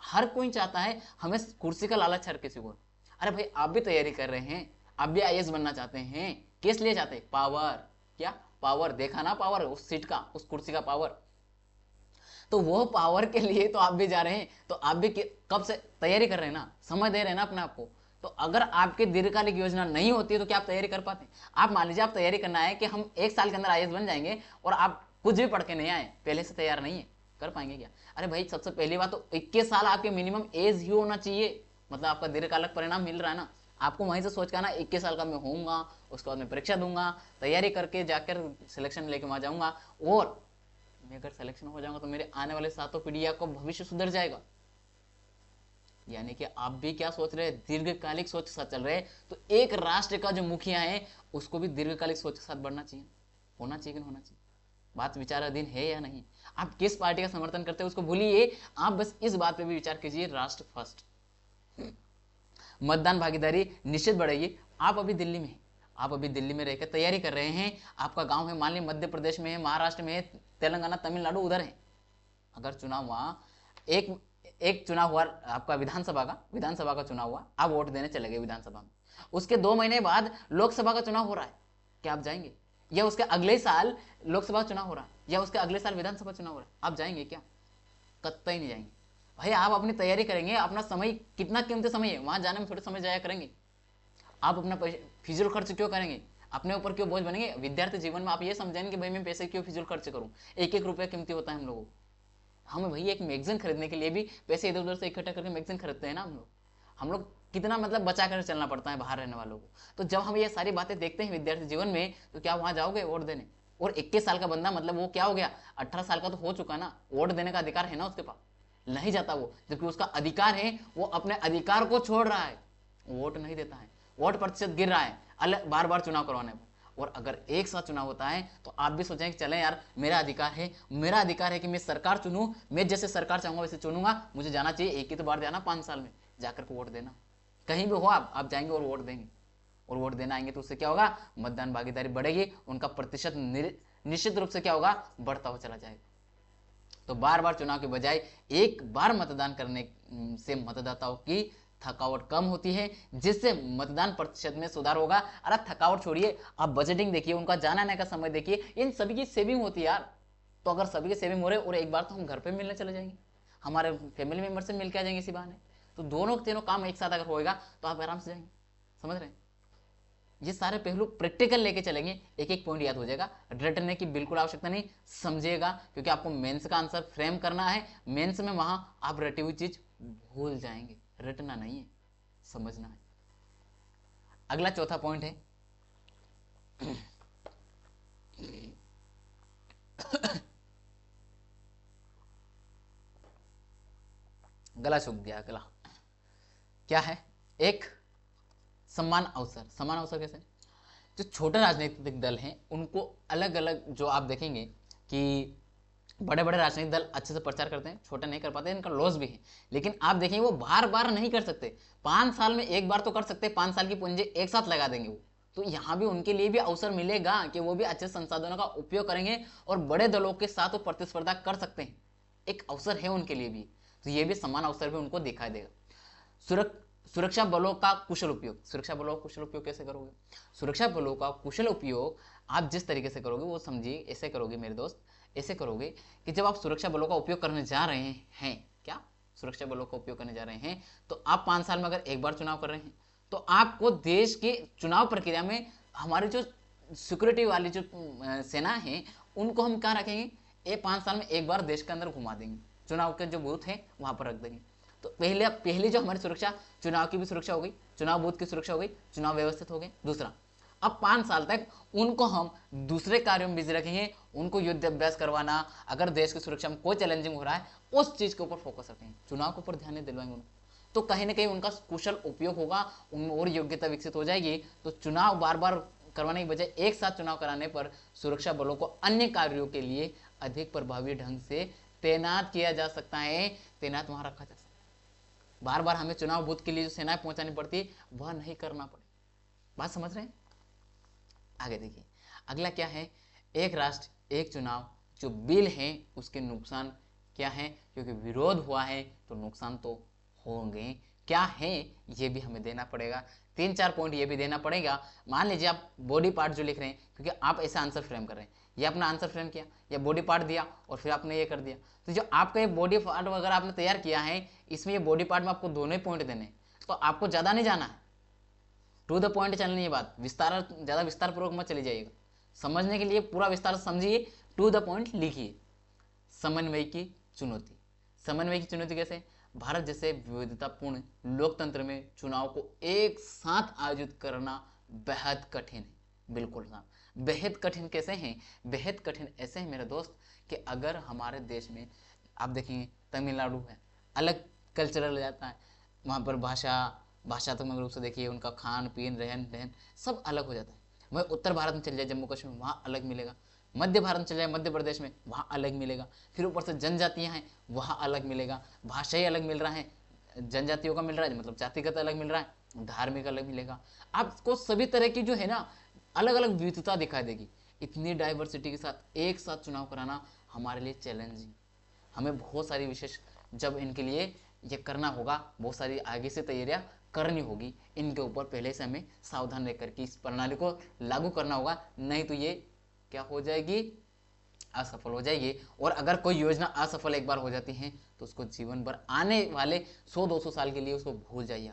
हर कोई चाहता है, हमें कुर्सी का लालच हर किसी को। अरे भाई आप भी तैयारी कर रहे हैं, आप भी आईएएस बनना चाहते हैं, किस लिए चाहते हैं? पावर। क्या पावर? देखा ना पावर, उस सीट का, उस कुर्सी का पावर। तो वो पावर के लिए तो आप भी जा रहे हैं, तो आप भी कब से तैयारी कर रहे हैं ना, समय दे रहे हैं ना अपने आप को। तो अगर आपकी दीर्घकालिक योजना नहीं होती है तो क्या आप तैयारी कर पाते? आप मान लीजिए आप तैयारी करना है कि हम 1 साल के अंदर आईएएस बन जाएंगे, और आप कुछ भी पढ़ के नहीं आए, पहले से तैयार नहीं है, कर पाएंगे क्या? अरे भाई सबसे पहली बात तो 21 साल आपके मिनिमम एज ही होना चाहिए, मतलब आपका दीर्घकालिक परिणाम मिल रहा है ना। आपको वहीं से सोच के ना 21 साल का मैं होऊंगा, उसके बाद मैं परीक्षा दूंगा, तैयारी करके जाकर सिलेक्शन लेके वहां जाऊंगा, और मैं अगर सिलेक्शन हो जाऊंगा तो मेरे आने वाले 7 पीढ़ियों का भविष्य सुधर जाएगा। यानी कि आप भी क्या सोच रहे हैं, दीर्घकालिक सोच के साथ चल रहे हैं। तो एक राष्ट्र का जो मुखिया है उसको भी दीर्घकालिक सोच के साथ बढ़ना चाहिए, होना चाहिए कि नहीं होना चाहिए? बात विचाराधीन है या नहीं? आप किस पार्टी का समर्थन करते हैं उसको भूलिए, आप बस इस बात पे भी विचार कीजिए, राष्ट्र फर्स्ट। मतदान भागीदारी निश्चित बढ़ेगी। आप अभी दिल्ली में, आप अभी दिल्ली में रहकर तैयारी कर रहे हैं, आपका गांव है मान लीजिए मध्य प्रदेश में है, महाराष्ट्र में है, तेलंगाना, तमिलनाडु उधर है। अगर चुनाव वहां एक चुनाव हुआ आपका विधानसभा का चुनाव हुआ, आप वोट देने चले गए विधानसभा में, उसके 2 महीने बाद लोकसभा का चुनाव हो रहा है, क्या आप जाएंगे? या उसके अगले साल लोकसभा चुनाव हो रहा है, या उसके अगले साल विधानसभा चुनाव हो रहा है, आप जाएंगे क्या? कतई नहीं जाएंगे भाई। आप अपनी तैयारी करेंगे, अपना समय, कितना कीमती समय है, वहां जाने में थोड़े समय जाया करेंगे। आप अपना फिजूल खर्च क्यों करेंगे? अपने ऊपर क्यों बोझ बनेंगे? विद्यार्थी जीवन में आप ये समझेंगे कि भाई मैं पैसे क्यों फिजूल खर्च करूं, 1-1 रुपया कीमती होता है हम लोगों को। हमें भैया एक मैगजीन खरीदने के लिए भी पैसे इधर उधर से इकट्ठा करके मैगजीन खरीदते हैं ना हम लोग कितना मतलब बचा कर चलना पड़ता है बाहर रहने वालों को। तो जब हम ये सारी बातें देखते हैं विद्यार्थी जीवन में, तो क्या वहां जाओगे वोट देने? और 21 साल का बंदा, मतलब वो क्या हो गया, 18 साल का तो हो चुका ना, वोट देने का अधिकार है ना उसके पास, नहीं जाता वो, जबकि उसका अधिकार है, वो अपने अधिकार को छोड़ रहा है, वोट नहीं देता है, वोट प्रतिशत गिर रहा है अलग बार बार चुनाव करवाने पर। और अगर एक साथ चुनाव होता है तो आप भी सोचें कि चलें यार, मेरा अधिकार है, मेरा अधिकार है कि मैं सरकार चुनूं, मैं जैसे सरकार चाहूंगा वैसे चुनूंगा, मुझे जाना चाहिए, एक ही तो बार जाना 5 साल में, जाकर के वोट देना, कहीं भी हो आप जाएंगे और वोट देंगे, और वोट देना आएंगे तो उससे क्या होगा, मतदान भागीदारी बढ़ेगी, उनका प्रतिशत निश्चित रूप से क्या होगा, बढ़ता हुआ चला जाएगा। तो बार बार चुनाव के बजाय एक बार मतदान करने से मतदाताओं की थकावट कम होती है, जिससे मतदान प्रतिशत में सुधार होगा। अरे थकावट छोड़िए, आप बजटिंग देखिए, उनका जाना आने का समय देखिए, इन सभी की सेविंग होती है यार। तो अगर सभी की सेविंग हो रहे और एक बार तो हम घर पे मिलने चले जाएंगे, हमारे फैमिली मेंबर से मिलकर आ जाएंगे इसी बहाने, तो दोनों तीनों काम एक साथ अगर होएगा तो आप आराम से जाएंगे। समझ रहे हैं? ये सारे पहलू प्रैक्टिकल लेके चलेंगे, एक एक पॉइंट याद हो जाएगा, रटने की बिल्कुल आवश्यकता नहीं, समझिएगा, क्योंकि आपको मेंस का आंसर फ्रेम करना है। मेंस में वहां आप रटी हुई चीज भूल जाएंगे, रटना नहीं है, समझना है। अगला चौथा पॉइंट है गला सूख गया, गला क्या है, एक समान अवसर। समान अवसर कैसे? जो छोटे राजनीतिक दल हैं उनको अलग अलग, जो आप देखेंगे कि बड़े बड़े राजनीतिक दल अच्छे से प्रचार करते हैं, छोटे नहीं कर पाते, इनका लॉस भी है, लेकिन आप देखेंगे वो बार बार नहीं कर सकते, 5 साल में एक बार तो कर सकते, 5 साल की पूंजी एक साथ लगा देंगे वो, तो यहाँ भी उनके लिए भी अवसर मिलेगा कि वो भी अच्छे संसाधनों का उपयोग करेंगे और बड़े दलों के साथ वो प्रतिस्पर्धा कर सकते हैं, एक अवसर है उनके लिए भी, तो ये भी समान अवसर भी उनको दिखाई देगा। सुरक्षा बलों का कुशल उपयोग। सुरक्षा बलों का कुशल उपयोग कैसे करोगे? सुरक्षा बलों का कुशल उपयोग आप जिस तरीके से करोगे वो समझिए, ऐसे करोगे मेरे दोस्त, ऐसे करोगे कि जब आप सुरक्षा बलों का उपयोग करने जा रहे हैं, क्या सुरक्षा बलों का उपयोग करने जा रहे हैं, तो आप 5 साल में अगर एक बार चुनाव कर रहे हैं, तो आपको देश के चुनाव प्रक्रिया में हमारी जो सिक्योरिटी वाली जो सेना है उनको हम कहाँ रखेंगे, ये 5 साल में एक बार देश के अंदर घुमा देंगे, चुनाव के जो बूथ है वहां पर रख देंगे। तो पहली जो हमारी सुरक्षा, चुनाव की भी सुरक्षा हो गई, चुनाव बूथ की सुरक्षा हो गई, चुनाव व्यवस्थित हो गए। दूसरा, अब 5 साल तक उनको हम दूसरे कार्यों में बिजी रखेंगे, उनको युद्ध अभ्यास करवाना, अगर देश की सुरक्षा में कोई चैलेंजिंग हो रहा है उस चीज के ऊपर फोकस रखेंगे, चुनाव के ऊपर ध्यान नहीं दिलवाएंगे उनको, तो कहीं ना कहीं उनका कुशल उपयोग होगा, उनमें और योग्यता विकसित हो जाएगी। तो चुनाव बार बार करवाने की बजाय एक साथ चुनाव कराने पर सुरक्षा बलों को अन्य कार्यों के लिए अधिक प्रभावी ढंग से तैनात किया जा सकता है, तैनात वहां रखा जा सकता है। बार बार हमें चुनाव बूथ के लिए जो सेनाएं पहुंचानी पड़ती है वह नहीं करना पड़े। बात समझ रहे हैं? आगे देखिए, अगला क्या है, एक राष्ट्र एक चुनाव जो बिल है उसके नुकसान क्या है, क्योंकि विरोध हुआ है तो नुकसान तो होंगे, क्या है ये भी हमें देना पड़ेगा, 3-4 पॉइंट ये भी देना पड़ेगा। मान लीजिए आप बॉडी पार्ट जो लिख रहे हैं, क्योंकि आप ऐसा आंसर फ्रेम कर रहे हैं, ये अपना आंसर फ्रेम किया या बॉडी पार्ट दिया और फिर आपने ये कर दिया, तो जो आपका ये बॉडी पार्ट वगैरह आपने तैयार किया है, इसमें ये बॉडी पार्ट में आपको दोनों ही पॉइंट देने, तो आपको ज्यादा नहीं जाना है, टू द पॉइंट चलनी है बात, ज्यादा विस्तार पूर्वक मत चली जाइएगा, समझने के लिए पूरा विस्तार समझिए, टू द पॉइंट लिखिए। समन्वय की चुनौती। समन्वय की चुनौती कैसे? भारत जैसे विविधतापूर्ण लोकतंत्र में चुनाव को एक साथ आयोजित करना बेहद कठिन है। बिल्कुल ना, बेहद कठिन कैसे हैं? बेहद कठिन ऐसे हैं मेरे दोस्त कि अगर हमारे देश में आप देखेंगे तमिलनाडु है, अलग कल्चरल जाता है, वहाँ पर भाषात्मक रूप से देखिए उनका खान पीन रहन सहन सब अलग हो जाता है। वह उत्तर भारत में चले जाए जम्मू कश्मीर, वहाँ अलग मिलेगा, मध्य भारत में चले जाए मध्य प्रदेश में वहाँ अलग मिलेगा, फिर ऊपर से जनजातियाँ हैं वहाँ अलग मिलेगा, भाषा ही अलग मिल रहा है, जनजातियों का मिल रहा है, मतलब जातिगत अलग मिल रहा है, धार्मिक अलग मिलेगा, आपको सभी तरह की जो है ना अलग अलग विविधता दिखाई देगी। इतनी डाइवर्सिटी के साथ एक साथ चुनाव कराना हमारे लिए चैलेंजिंग, हमें बहुत सारी विशेष जब इनके लिए ये करना होगा, बहुत सारी आगे से तैयारियां करनी होगी, इनके ऊपर पहले से हमें सावधान रहकर के इस प्रणाली को लागू करना होगा, नहीं तो ये क्या हो जाएगी, असफल हो जाएगी। और अगर कोई योजना असफल एक बार हो जाती है तो उसको जीवन भर आने वाले 100-200 साल के लिए उसको भूल जाइए।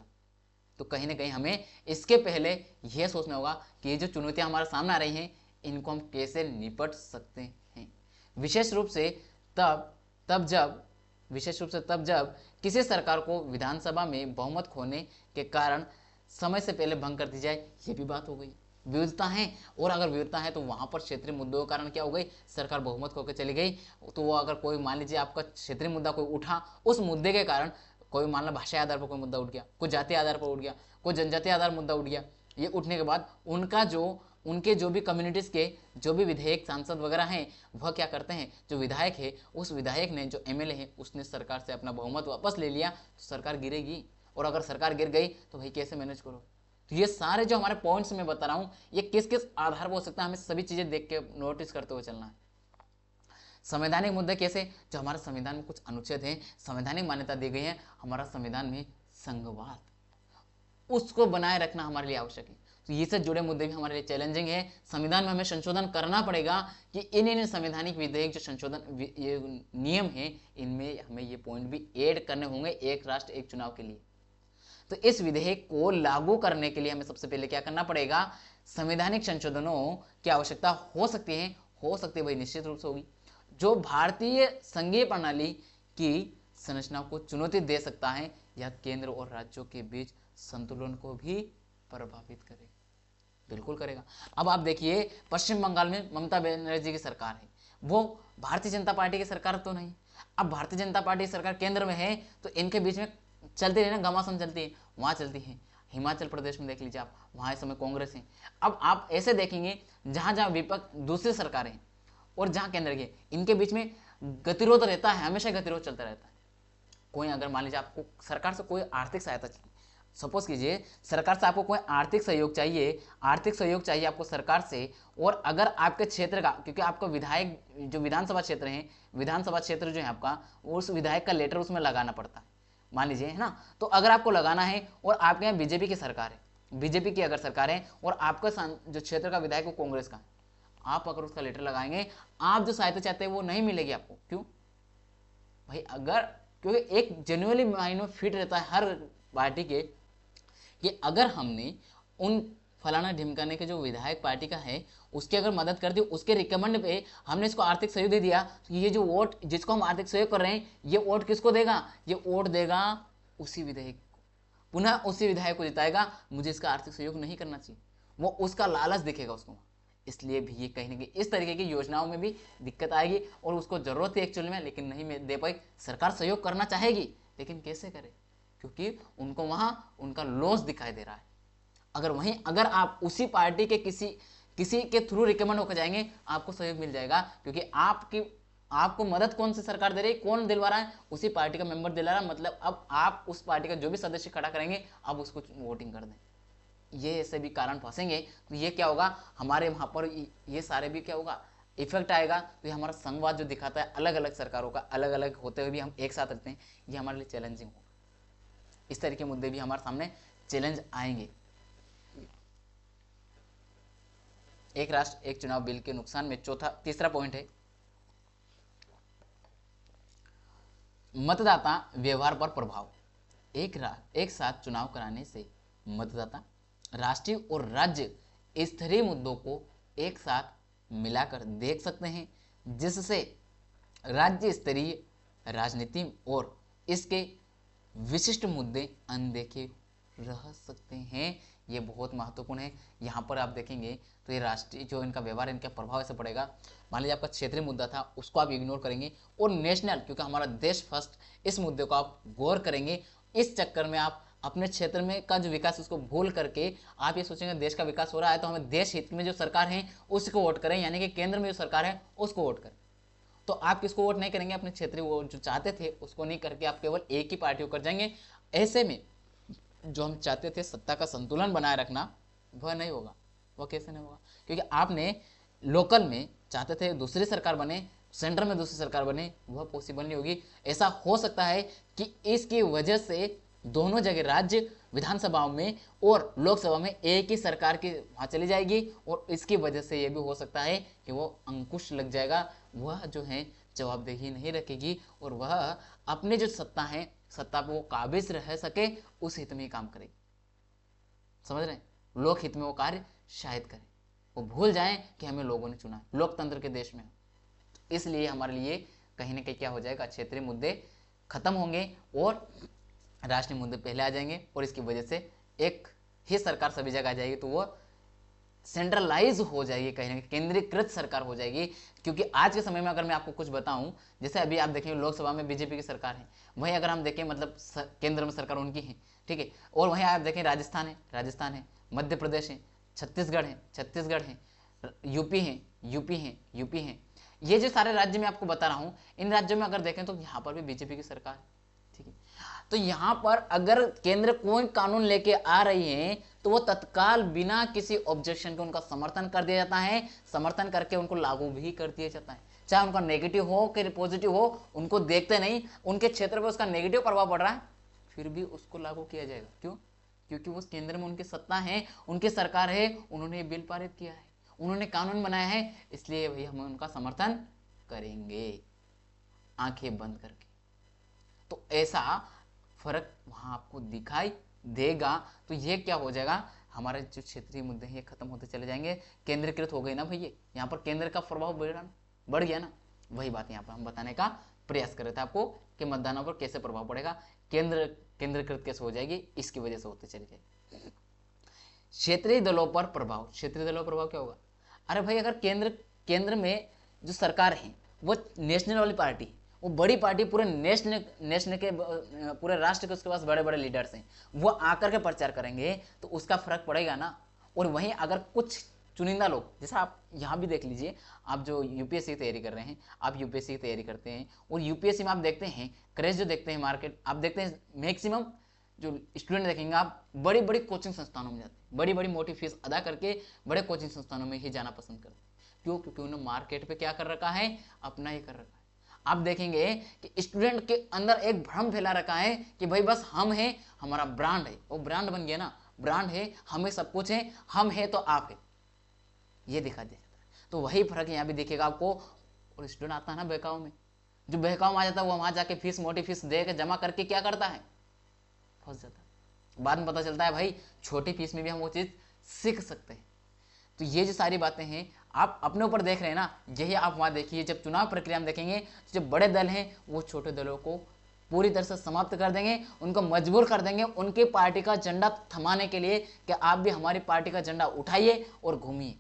तो कहीं ना कहीं हमें इसके पहले यह सोचना होगा कि ये जो चुनौतियां हमारे सामने आ रही हैं इनको हम कैसे निपट सकते हैं, विशेष रूप से तब तब जब विशेष रूप से तब जब किसी सरकार को विधानसभा में बहुमत खोने के कारण समय से पहले भंग कर दी जाए, ये भी बात हो गई। विविधता है, और अगर विविधता है तो वहां पर क्षेत्रीय मुद्दों के कारण क्या हो गई, सरकार बहुमत खो के चली गई। तो वो अगर कोई मान लीजिए आपका क्षेत्रीय मुद्दा कोई उठा, उस मुद्दे के कारण कोई मान लो भाषा आधार पर कोई मुद्दा उठ गया, कोई जाति आधार पर उठ गया, कोई जनजाति आधार मुद्दा उठ गया, ये उठने के बाद उनके जो भी कम्युनिटीज के जो भी विधायक सांसद वगैरह हैं, वह क्या करते हैं, जो विधायक है उस विधायक ने, जो एमएलए है उसने सरकार से अपना बहुमत वापस ले लिया, तो सरकार गिरेगी। और अगर सरकार गिर गई तो भाई कैसे मैनेज करो। तो ये सारे जो हमारे पॉइंट्स मैं बता रहा हूँ, ये किस किस आधार पर हो सकता है, हमें सभी चीजें देख के नोटिस करते हुए चलना है। संवैधानिक मुद्दे कैसे, जो हमारे संविधान में कुछ अनुच्छेद हैं, संवैधानिक मान्यता दी गई है, हमारा संविधान में संघवाद, उसको बनाए रखना हमारे लिए आवश्यक है। तो ये से जुड़े मुद्दे भी हमारे लिए चैलेंजिंग है। संविधान में हमें संशोधन करना पड़ेगा कि इन संवैधानिक विधेयक जो संशोधन ये नियम है, इनमें हमें ये पॉइंट भी ऐड करने होंगे एक राष्ट्र एक चुनाव के लिए। तो इस विधेयक को लागू करने के लिए हमें सबसे पहले क्या करना पड़ेगा, संवैधानिक संशोधनों की आवश्यकता हो सकती है भाई, निश्चित रूप से होगी। जो भारतीय संघीय प्रणाली की संरचना को चुनौती दे सकता है या केंद्र और राज्यों के बीच संतुलन को भी प्रभावित करेगा, बिल्कुल करेगा। अब आप देखिए पश्चिम बंगाल में ममता बनर्जी की सरकार है, वो भारतीय जनता पार्टी की सरकार तो नहीं। अब भारतीय जनता पार्टी सरकार केंद्र में है, तो इनके बीच में चलती रही ना, घमासान चलती है, वहां चलती है। हिमाचल प्रदेश में देख लीजिए आप, वहां इस समय कांग्रेस है। अब आप ऐसे देखेंगे जहां जहां विपक्ष दूसरी सरकारें और जहां केंद्र के, इनके बीच में गतिरोध रहता है, हमेशा गतिरोध चलता रहता है। कोई अगर मान लीजिए आपको सरकार से कोई आर्थिक सहायता चाहिए, सपोज कीजिए सरकार से आपको कोई आर्थिक सहयोग चाहिए आपको सरकार से, और अगर आपके क्षेत्र का, क्योंकि आपका विधायक जो विधानसभा क्षेत्र है, विधानसभा क्षेत्र जो है आपका, उस विधायक का लेटर उसमें लगाना पड़ता है, मान लीजिए, है ना। तो अगर आपको लगाना है और आपके यहाँ बीजेपी की सरकार है, बीजेपी की अगर सरकार है, और आपका जो क्षेत्र का विधायक वो कांग्रेस का, आप अगर उसका लेटर लगाएंगे, आप जो सहायता चाहते हैं वो नहीं मिलेगी आपको। क्यों भाई, अगर क्योंकि एक जेन्युइनली माइंड में फिट रहता है हर पार्टी के कि अगर हमने उन फलाना ढिमकाने के जो विधायक पार्टी का है उसकी अगर मदद कर दी, उसके रिकमेंड पे हमने इसको आर्थिक सहयोग दे दिया, तो ये जो वोट जिसको हम आर्थिक सहयोग कर रहे हैं, ये वोट किसको देगा, ये वोट देगा उसी विधायक को, पुनः उसी विधायक को जिताएगा। मुझे इसका आर्थिक सहयोग नहीं करना चाहिए, वो उसका लालच दिखेगा उसको। इसलिए भी ये कहीं ना कहीं इस तरीके की योजनाओं में भी दिक्कत आएगी, और उसको जरूरत है एक्चुअली में, लेकिन नहीं दे पाई। सरकार सहयोग करना चाहेगी, लेकिन कैसे करे, क्योंकि उनको वहां उनका लॉस दिखाई दे रहा है। अगर आप उसी पार्टी के किसी के थ्रू रिकमेंड होकर जाएंगे, आपको सहयोग मिल जाएगा, क्योंकि आपको मदद कौन सी सरकार दे रही है, कौन दिलवा रहा है, उसी पार्टी का मेंबर दिला रहा है। मतलब अब आप उस पार्टी का जो भी सदस्य खड़ा करेंगे, आप उसको वोटिंग कर दें। ये ऐसे भी कारण फंसेंगे, तो ये क्या होगा, हमारे वहां पर ये सारे भी क्या होगा, इफेक्ट आएगा। तो ये हमारा संघवाद जो दिखाता है अलग अलग सरकारों का, अलग अलग होते हुए भी हम एक साथ रहते हैं, ये हमारे लिए चैलेंजिंग होगा। इस तरह के मुद्दे भी हमारे सामने चैलेंज आएंगे। एक राष्ट्र एक चुनाव बिल के नुकसान में तीसरा पॉइंट है, मतदाता व्यवहार पर प्रभाव। एक साथ चुनाव कराने से मतदाता राष्ट्रीय और राज्य स्तरीय मुद्दों को एक साथ मिलाकर देख सकते हैं, जिससे राज्य स्तरीय राजनीति और इसके विशिष्ट मुद्दे अनदेखे रह सकते हैं। ये बहुत महत्वपूर्ण है। यहाँ पर आप देखेंगे तो ये राष्ट्रीय जो इनका व्यवहार, इनका प्रभाव ऐसे पड़ेगा। मान लीजिए आपका क्षेत्रीय मुद्दा था, उसको आप इग्नोर करेंगे, और नेशनल, क्योंकि हमारा देश फर्स्ट, इस मुद्दे को आप गौर करेंगे। इस चक्कर में आप अपने क्षेत्र में का जो विकास उसको भूल करके आप ये सोचेंगे देश का विकास हो रहा है तो हमें देश हित में जो सरकार है उसको वोट करें, यानी कि केंद्र में जो सरकार है उसको वोट करें। तो आप किसको वोट नहीं करेंगे, अपने क्षेत्रीय वो जो चाहते थे उसको नहीं करके आप केवल एक ही पार्टी को कर जाएंगे। ऐसे में जो हम चाहते थे सत्ता का संतुलन बनाए रखना, वह नहीं होगा। वह कैसे नहीं होगा, क्योंकि आपने लोकल में चाहते थे दूसरी सरकार बने, सेंटर में दूसरी सरकार बने, वह पॉसिबल नहीं होगी। ऐसा हो सकता है कि इसकी वजह से दोनों जगह राज्य विधानसभाओं में और लोकसभा में एक ही सरकार की वहां चली जाएगी, और इसकी वजह से यह भी हो सकता है कि वो अंकुश लग जाएगा, वह जो है जवाबदेही नहीं रखेगी, और वह अपने जो सत्ता पर वो काबिज रह सके उस हित में ही काम करेगी। समझ रहे हैं, लोक हित में वो कार्य शायद करे, वो भूल जाएं कि हमें लोगों ने चुना है, लोकतंत्र के देश में। इसलिए हमारे लिए कहीं ना कहीं क्या हो जाएगा, क्षेत्रीय मुद्दे खत्म होंगे और राष्ट्रीय मुद्दे पहले आ जाएंगे और इसकी वजह से एक ही सरकार सभी जगह आ जाएगी, तो वो सेंट्रलाइज हो जाएगी, कहीं ना कहीं केंद्रीकृत सरकार हो जाएगी। क्योंकि आज के समय में अगर मैं आपको कुछ बताऊं, जैसे अभी आप देखें लोकसभा में बीजेपी की सरकार है, वहीं अगर हम देखें मतलब केंद्र में सरकार उनकी है, ठीक है, और वहीं आप देखें राजस्थान है, मध्य प्रदेश है, छत्तीसगढ़ है, यूपी है, ये जो सारे राज्य मैं आपको बता रहा हूं, इन राज्यों में अगर देखें तो यहाँ पर भी बीजेपी की सरकार है, ठीक है। तो यहां पर अगर केंद्र कोई कानून लेके आ रही है तो वो तत्काल बिना किसी ऑब्जेक्शन के उनका समर्थन कर दिया जाता है, समर्थन करके उनको लागू भी कर दिया जाता है, चाहे उनका नेगेटिव हो कि पॉजिटिव हो, उनको देखते नहीं, उनके क्षेत्र पर उसका नेगेटिव प्रभाव पड़ रहा है फिर भी उसको लागू किया जाएगा। क्यों? क्योंकि उस केंद्र में उनकी सत्ता है, उनकी सरकार है, उन्होंने ये बिल पारित किया है, उन्होंने कानून बनाया है, इसलिए भाई हम उनका समर्थन करेंगे आंखें बंद करके। तो ऐसा फर्क वहां आपको दिखाई देगा। तो ये क्या हो जाएगा, हमारे जो क्षेत्रीय मुद्दे हैं ये खत्म होते चले जाएंगे, केंद्रीकृत हो गए ना भैया, यहाँ पर केंद्र का प्रभाव बढ़ गया ना। वही बात यहाँ पर हम बताने का प्रयास कर रहे थे आपको कि मतदानों पर कैसे प्रभाव पड़ेगा, केंद्रीकृत कैसे हो जाएगी, इसकी वजह से होते चले जाएगी। क्षेत्रीय दलों पर प्रभाव, क्षेत्रीय दलों पर प्रभाव क्या होगा? अरे भाई अगर केंद्र में जो सरकार है वो नेशनल वाली पार्टी, वो बड़ी पार्टी, पूरे नेशनल के पूरे राष्ट्र के उसके पास बड़े बड़े लीडर्स हैं, वो आकर के प्रचार करेंगे तो उसका फर्क पड़ेगा ना। और वहीं अगर कुछ चुनिंदा लोग, जैसा आप यहाँ भी देख लीजिए, आप जो यूपीएससी की तैयारी कर रहे हैं, आप यूपीएससी की तैयारी करते हैं और यूपीएससी में आप देखते हैं क्रेज जो देखते हैं मार्केट, आप देखते हैं मैक्सिमम जो स्टूडेंट देखेंगे आप बड़ी बड़ी कोचिंग संस्थानों में जाते हैं, बड़ी बड़ी मोटी फीस अदा करके बड़े कोचिंग संस्थानों में ही जाना पसंद करते हैं। क्यों? क्योंकि उन्होंने मार्केट पे क्या कर रखा है, अपना ही कर रखा है। आप देखेंगे कि स्टूडेंट के अंदर एक भ्रम फैला रखा है कि भाई बस हम हैं, हमारा ब्रांड है, वो ब्रांड बन गया ना, ब्रांड है, हमें सब कुछ है, हम है तो आप है, ये दिखा दिया जाता है। तो वही फर्क यहाँ भी दिखेगा आपको। और स्टूडेंट आता है ना बहकाव में, जो बहकाव में आ जाता है वो वहां जाके फीस, मोटी फीस दे के जमा करके क्या करता है, फंस जाता है। बाद में पता चलता है भाई छोटी फीस में भी हम वो चीज सीख सकते हैं। तो ये जो सारी बातें हैं आप अपने ऊपर देख रहे हैं ना, यही आप वहां देखिए, जब चुनाव प्रक्रिया में देखेंगे जो बड़े दल हैं वो छोटे दलों को पूरी तरह से समाप्त कर देंगे, उनको मजबूर कर देंगे उनकी पार्टी का झंडा थमाने के लिए कि आप भी हमारी पार्टी का झंडा उठाइए और घूमिए।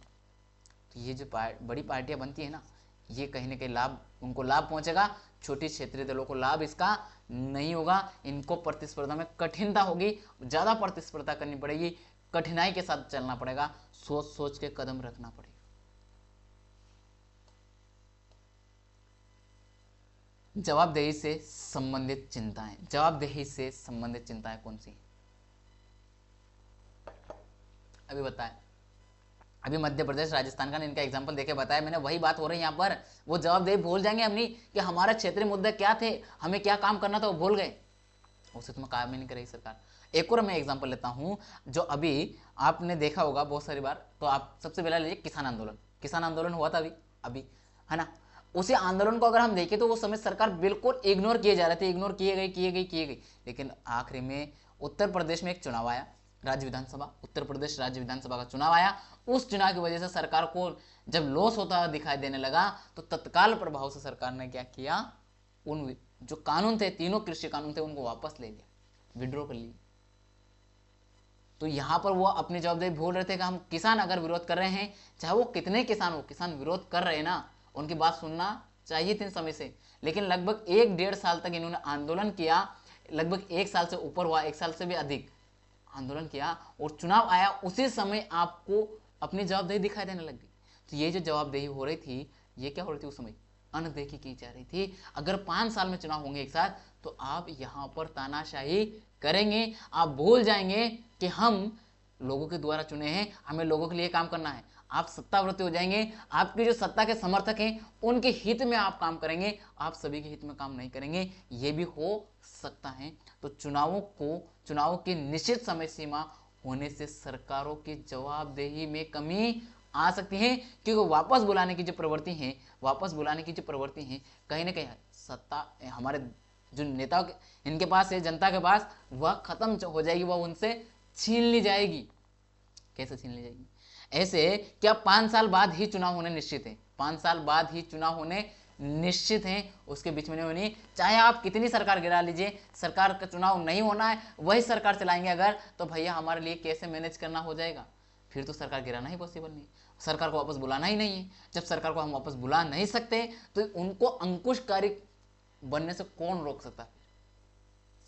तो ये जो बड़ी पार्टियां बनती है ना, ये कहीं ना कहीं उनको लाभ पहुंचेगा, छोटी क्षेत्रीय दलों को लाभ इसका नहीं होगा। इनको प्रतिस्पर्धा में कठिनता होगी, ज्यादा प्रतिस्पर्धा करनी पड़ेगी, कठिनाई के साथ चलना पड़ेगा, सोच सोच के कदम रखना पड़ेगा। जवाबदेही से संबंधित चिंताएं, जवाबदेही से संबंधित चिंताएं कौन सी? अभी बताएं, अभी मध्य प्रदेश राजस्थान का इनका एग्जांपल देके बताया मैंने, वही बात हो रही है यहाँ पर। वो जवाबदेही भूल जाएंगे हम नहीं कि हमारे क्षेत्रीय मुद्दे क्या थे, हमें क्या काम करना था, वो भूल गए, उसे तुम्हें काम ही नहीं करेगी सरकार। एक और मैं एग्जांपल लेता हूं जो अभी आपने देखा होगा बहुत सारी बार, तो आप सबसे पहले लीजिए किसान आंदोलन हुआ था अभी है ना। उसी आंदोलन को अगर हम देखें तो वो समय सरकार बिल्कुल इग्नोर किए जा रहे थे, इग्नोर किए गए, लेकिन आखिरी में उत्तर प्रदेश में एक चुनाव आया, उत्तर प्रदेश राज्य विधानसभा का चुनाव आया। उस चुनाव की वजह से सरकार को जब लॉस होता दिखाई देने लगा तो तत्काल प्रभाव से सरकार ने क्या किया, उन जो कानून थे, तीनों कृषि कानून थे, उनको वापस ले लिया, विड्रॉ कर लिया। तो यहां पर वो अपनी जवाबदेही भूल रहे थे कि हम किसान अगर विरोध कर रहे हैं, चाहे वो कितने किसान हो, किसान विरोध कर रहे हैं ना, उनकी बात सुनना चाहिए थी समय से। लेकिन लगभग 1-1.5 साल तक इन्होंने आंदोलन किया, लगभग 1 साल से ऊपर हुआ, 1 साल से भी अधिक आंदोलन किया और चुनाव आया, उसी समय आपको अपनी जवाबदेही दिखाई देने लग गई। तो ये जो जवाबदेही हो रही थी, ये क्या हो रही थी उस समय, अनदेखी की जा रही थी। अगर 5 साल में चुनाव होंगे एक साथ तो आप यहां पर तानाशाही करेंगे, आप भूल जाएंगे कि हम लोगों के द्वारा चुने हैं, हमें लोगों के लिए काम करना है। आप सत्ताव्रती हो जाएंगे, आपके जो सत्ता के समर्थक हैं उनके हित में आप काम करेंगे, आप सभी के हित में काम नहीं करेंगे, ये भी हो सकता है। तो चुनावों की निश्चित समय सीमा होने से सरकारों की जवाबदेही में कमी आ सकती है, क्योंकि वापस बुलाने की जो प्रवृत्ति है कहीं ना कहीं सत्ता हमारे जो नेता इनके पास है, जनता के पास, वह खत्म हो जाएगी, वह उनसे छीन ली जाएगी। कैसे छीन ली जाएगी? ऐसे क्या 5 साल बाद ही चुनाव होने निश्चित है, 5 साल बाद ही चुनाव होने निश्चित हैं, उसके बीच में नहीं होनी। चाहे आप कितनी सरकार गिरा लीजिए, सरकार का चुनाव नहीं होना है, वही सरकार चलाएंगे अगर, तो भैया हमारे लिए कैसे मैनेज करना हो जाएगा, फिर तो सरकार गिराना ही पॉसिबल नहीं, सरकार को वापस बुलाना ही नहीं है। जब सरकार को हम वापस बुला नहीं सकते तो उनको अंकुशकारी बनने से कौन रोक सकता है?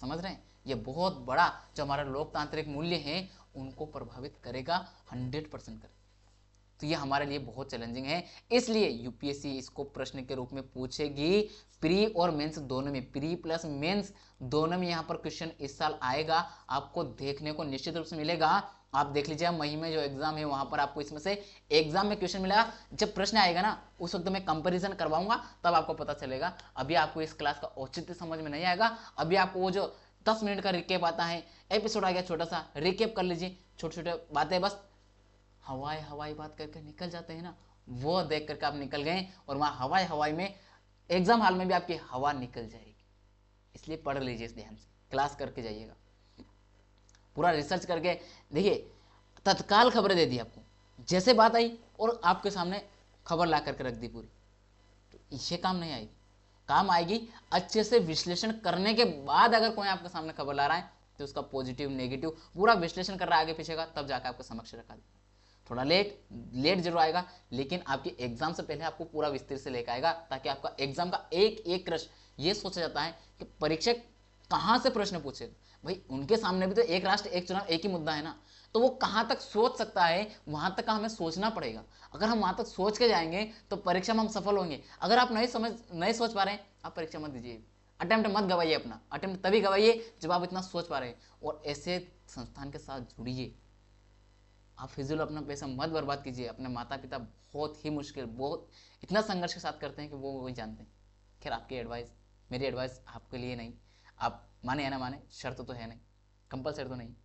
समझ रहे हैं? ये बहुत बड़ा जो हमारा लोकतांत्रिक मूल्य है उनको प्रभावित करेगा, 100% करेगा। तो ये हमारे लिए बहुत चैलेंजिंग है, इसलिए यूपीएससी इसको प्रश्न के रूप में पूछेगी। प्री और मेंस दोनों में, प्री प्लस मेंस दोनों में यहाँ पर क्वेश्चन इस साल आएगा, आपको देखने को निश्चित रूप से मिलेगा। आप देख लीजिए मई में जो एग्जाम है वहां पर आपको इसमें से एग्जाम में क्वेश्चन मिलेगा। जब प्रश्न आएगा ना उस वक्त मैं कंपैरिजन करवाऊंगा, तब आपको पता चलेगा। अभी आपको इस क्लास का औचित्य समझ में नहीं आएगा। अभी आपको वो जो 10 मिनट का रिकेप आता है, एपिसोड आ गया छोटा सा, रिकेप कर लीजिए, छोटे छोटे बातें बस हवाई हवाई बात करके निकल जाते हैं ना, वो देख करके आप निकल गए और वहां हवाई हवाई में एग्जाम हॉल में भी आपकी हवा निकल जाएगी। इसलिए पढ़ लीजिए ध्यान से, क्लास करके जाइएगा, पूरा रिसर्च करके देखिए। तत्काल खबरें दे दी आपको, जैसे बात आई और आपके सामने खबर ला करके रख दी पूरी, तो ये काम नहीं आएगी। काम आएगी अच्छे से विश्लेषण करने के बाद, अगर कोई आपके सामने खबर ला रहा है तो उसका पॉजिटिव नेगेटिव पूरा विश्लेषण कर रहा है आगे पीछे का, तब जाकर आपके समक्ष रखा देगा। थोड़ा लेट जरूर आएगा, लेकिन आपके एग्जाम से पहले आपको पूरा विस्तार से लेकर आएगा, ताकि आपका एग्जाम का एक एक प्रश्न ये सोचा जाता है कि परीक्षक कहां से प्रश्न पूछेगा। भाई उनके सामने भी तो एक राष्ट्र एक चुनाव एक ही मुद्दा है ना, तो वो कहां तक सोच सकता है वहां तक का हमें सोचना पड़ेगा। अगर हम वहां तक सोच के जाएंगे तो परीक्षा में हम सफल होंगे। अगर आप नहीं सोच पा रहे हैं, आप परीक्षा मत दीजिए, अटेम्प्ट मत गवाइए। अपना अटेम्प्ट तभी गवाइए जब आप इतना सोच पा रहे हैं, और ऐसे संस्थान के साथ जुड़िए। आप फिजूल अपना पैसा मत बर्बाद कीजिए। अपने माता पिता बहुत ही मुश्किल, बहुत इतना संघर्ष के साथ करते हैं कि वो वही जानते हैं। खैर आपकी एडवाइस, मेरी एडवाइस आपके लिए नहीं, आप माने या ना माने, शर्त तो है नहीं, कंपलसरी तो नहीं।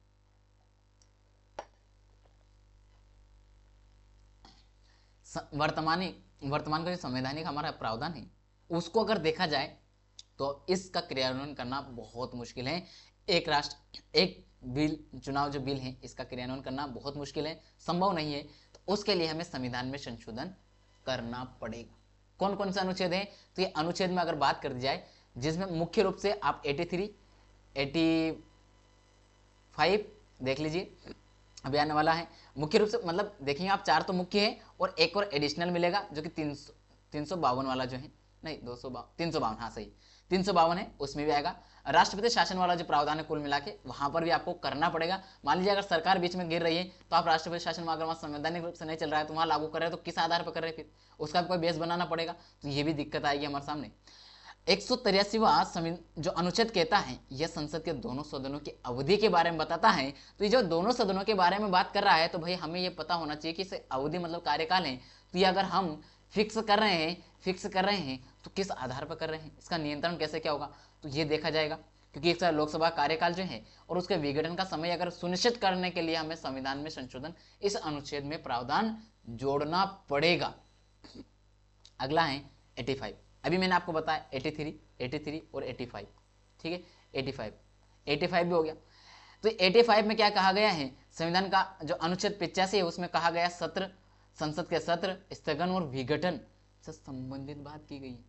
वर्तमान का जो संवैधानिक हमारा प्रावधान है उसको अगर देखा जाए तो इसका क्रियान्वयन करना बहुत मुश्किल है। एक राष्ट्र एक बिल, चुनाव जो बिल है इसका क्रियान्वयन करना बहुत मुश्किल है, संभव नहीं है। तो उसके लिए हमें संविधान में संशोधन करना पड़ेगा। कौन कौन से अनुच्छेद हैं? तो ये अनुच्छेद में अगर बात कर दी जाए, जिसमें मुख्य रूप से आप 83, 85 देख लीजिए, अभी आने वाला है। मुख्य रूप से मतलब देखेंगे आप 4 तो मुख्य है और एक और एडिशनल मिलेगा जो कि 352 वाला जो है, नहीं 352, हाँ सही 352 है, उसमें भी आएगा। राष्ट्रपति शासन वाला जो प्रावधान है कुल मिला के वहां पर भी आपको करना पड़ेगा। मान लीजिए अगर सरकार बीच में गिर रही है तो आप राष्ट्रपति शासन में अगर वहां संवैधानिक रूप से नहीं चल रहा है तो वहां लागू कर रहे हैं, तो किस आधार पर कर रहे हैं, फिर उसका कोई बेस बनाना पड़ेगा। तो ये भी दिक्कत आएगी हमारे सामने। 183वां जो अनुच्छेद कहता है यह संसद के दोनों सदनों की अवधि के बारे में बताता है। तो ये जो दोनों सदनों के बारे में बात कर रहा है, तो भाई हमें ये पता होना चाहिए कि इसे अवधि मतलब कार्यकाल है। तो ये अगर हम फिक्स कर रहे हैं तो किस आधार पर कर रहे हैं, इसका नियंत्रण कैसे क्या होगा, तो ये देखा जाएगा। क्योंकि इसका लोकसभा कार्यकाल जो है और उसके विघटन का समय अगर सुनिश्चित करने के लिए हमें संविधान में संशोधन इस अनुच्छेद में प्रावधान जोड़ना पड़ेगा। अगला है 85। अभी मैंने आपको बताया 83 और 85, ठीक है। 85 भी हो गया। तो 85 में क्या कहा गया है, संविधान का जो अनुच्छेद 85 है उसमें कहा गया संसद के सत्र स्थगन और विघटन से संबंधित बात की गई है।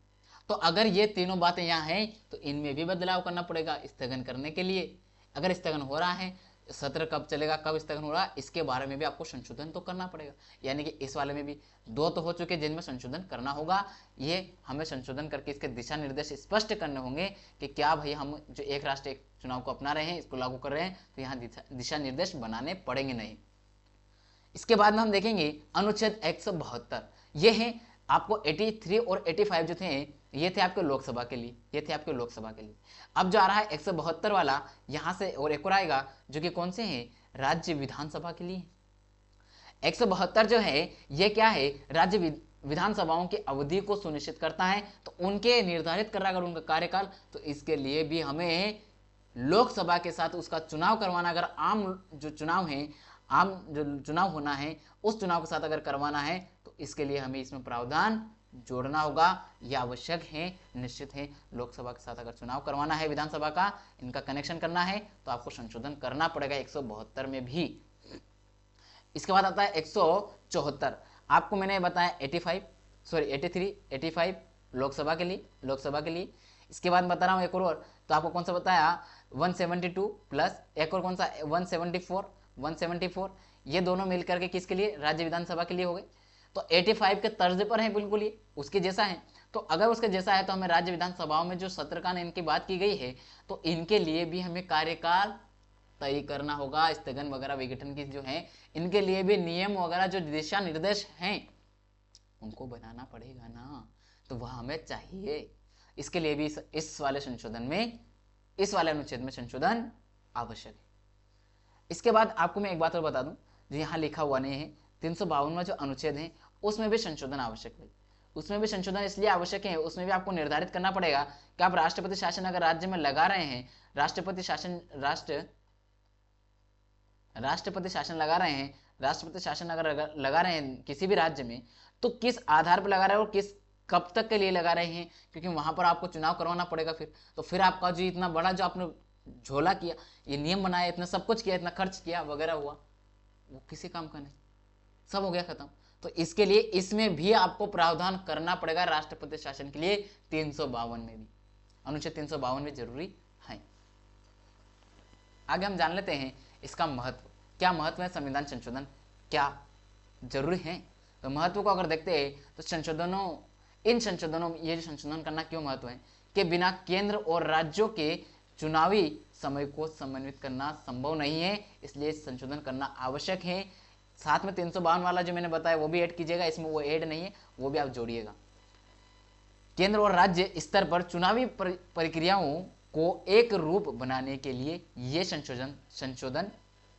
तो अगर ये तीनों बातें यहाँ हैं तो इनमें भी बदलाव करना पड़ेगा स्थगन करने के लिए। अगर स्थगन हो रहा है, सत्र कब चलेगा, कब स्थगन हो रहा है, इसके बारे में भी आपको संशोधन तो करना पड़ेगा। यानी कि इस वाले में भी 2 तो हो चुके जिनमें संशोधन करना होगा। ये हमें संशोधन करके इसके दिशा निर्देश स्पष्ट करने होंगे कि क्या भाई हम जो एक राष्ट्र एक चुनाव को अपना रहे हैं, इसको लागू कर रहे हैं, तो यहाँ दिशा निर्देश बनाने पड़ेंगे नहीं। इसके बाद में हम देखेंगे अनुच्छेद 172। ये है आपको 83 और 85 जो थे ये थे आपके लोकसभा के लिए, अब जो आ रहा है 172 वाला यहां से और एक और आएगा जो कि कौन से हैं, राज्य विधानसभा के लिए। 172 जो है ये क्या है, राज्य विधानसभाओं की अवधि को सुनिश्चित करता है। तो उनके निर्धारित कर रहा है अगर उनका कार्यकाल, तो इसके लिए भी हमें लोकसभा के साथ उसका चुनाव करवाना, अगर आम जो चुनाव है, आम जो चुनाव होना है उस चुनाव के साथ अगर करवाना है तो इसके लिए हमें इसमें प्रावधान जोड़ना होगा। यह आवश्यक है, निश्चित है। लोकसभा के साथ अगर चुनाव करवाना है, विधानसभा का इनका कनेक्शन करना है, तो आपको संशोधन करना पड़ेगा 172 में भी। इसके बाद आता है 174। आपको मैंने बताया 83, 85, लोकसभा के लिए। इसके बाद बता रहा हूँ एक और, तो आपको कौन सा बताया 172 प्लस एक और कौन सा 174, ये दोनों मिलकर के किसके लिए, राज्य विधानसभा के लिए हो गए। तो 85 के तर्ज पर है बिल्कुल, ये उसके जैसा है। तो अगर उसके जैसा है तो हमें राज्य विधानसभाओं में जो सत्रकान इनकी बात की गई है, तो इनके लिए भी हमें कार्यकाल तय करना होगा। स्थगन वगैरह विघटन की जो है, इनके लिए भी नियम वगैरह जो दिशा निर्देश हैं उनको बनाना पड़ेगा ना, तो वह हमें चाहिए। इसके लिए भी इस वाले संशोधन में, इस वाले अनुच्छेद में संशोधन आवश्यक है। इसके बाद आपको मैं एक बात और बता दूं, जो यहाँ लिखा हुआ नहीं है, 352वां जो अनुच्छेद है उसमें भी संशोधन आवश्यक है। उसमें भी संशोधन इसलिए आवश्यक है, उसमें भी आपको निर्धारित करना पड़ेगा कि आप राष्ट्रपति शासन अगर राज्य में लगा रहे हैं, राष्ट्रपति शासन अगर लगा रहे हैं किसी भी राज्य में, तो किस आधार पर लगा रहे हैं और किस कब तक के लिए लगा रहे हैं, क्योंकि वहां पर आपको चुनाव करवाना पड़ेगा। तो फिर आपका जो इतना बड़ा जो आपने झोला किया, ये नियम बनाया, इतना सब कुछ किया, इतना खर्च किया वगैरह हुआ, वो किसी काम का नहीं, सब हो गया खत्म। तो इसके लिए इसमें भी आपको प्रावधान करना पड़ेगा राष्ट्रपति शासन के लिए 352 में भी, अनुच्छेद 352 में जरूरी है। आगे हम जान लेते हैं इसका महत्व, क्या महत्व है संविधान संशोधन, क्या जरूरी है। तो महत्व को अगर देखते हैं तो इन संशोधनों ये जो संशोधन करना क्यों महत्व है, कि बिना केंद्र और राज्यों के चुनावी समय को समन्वित करना संभव नहीं है, इसलिए संशोधन करना आवश्यक है। साथ में 352 वाला जो मैंने बताया वो भी ऐड कीजिएगा, इसमें वो ऐड नहीं है, वो भी आप जोड़िएगा। केंद्र और राज्य स्तर पर चुनावी प्रक्रियाओं को एक रूप बनाने के लिए ये संशोधन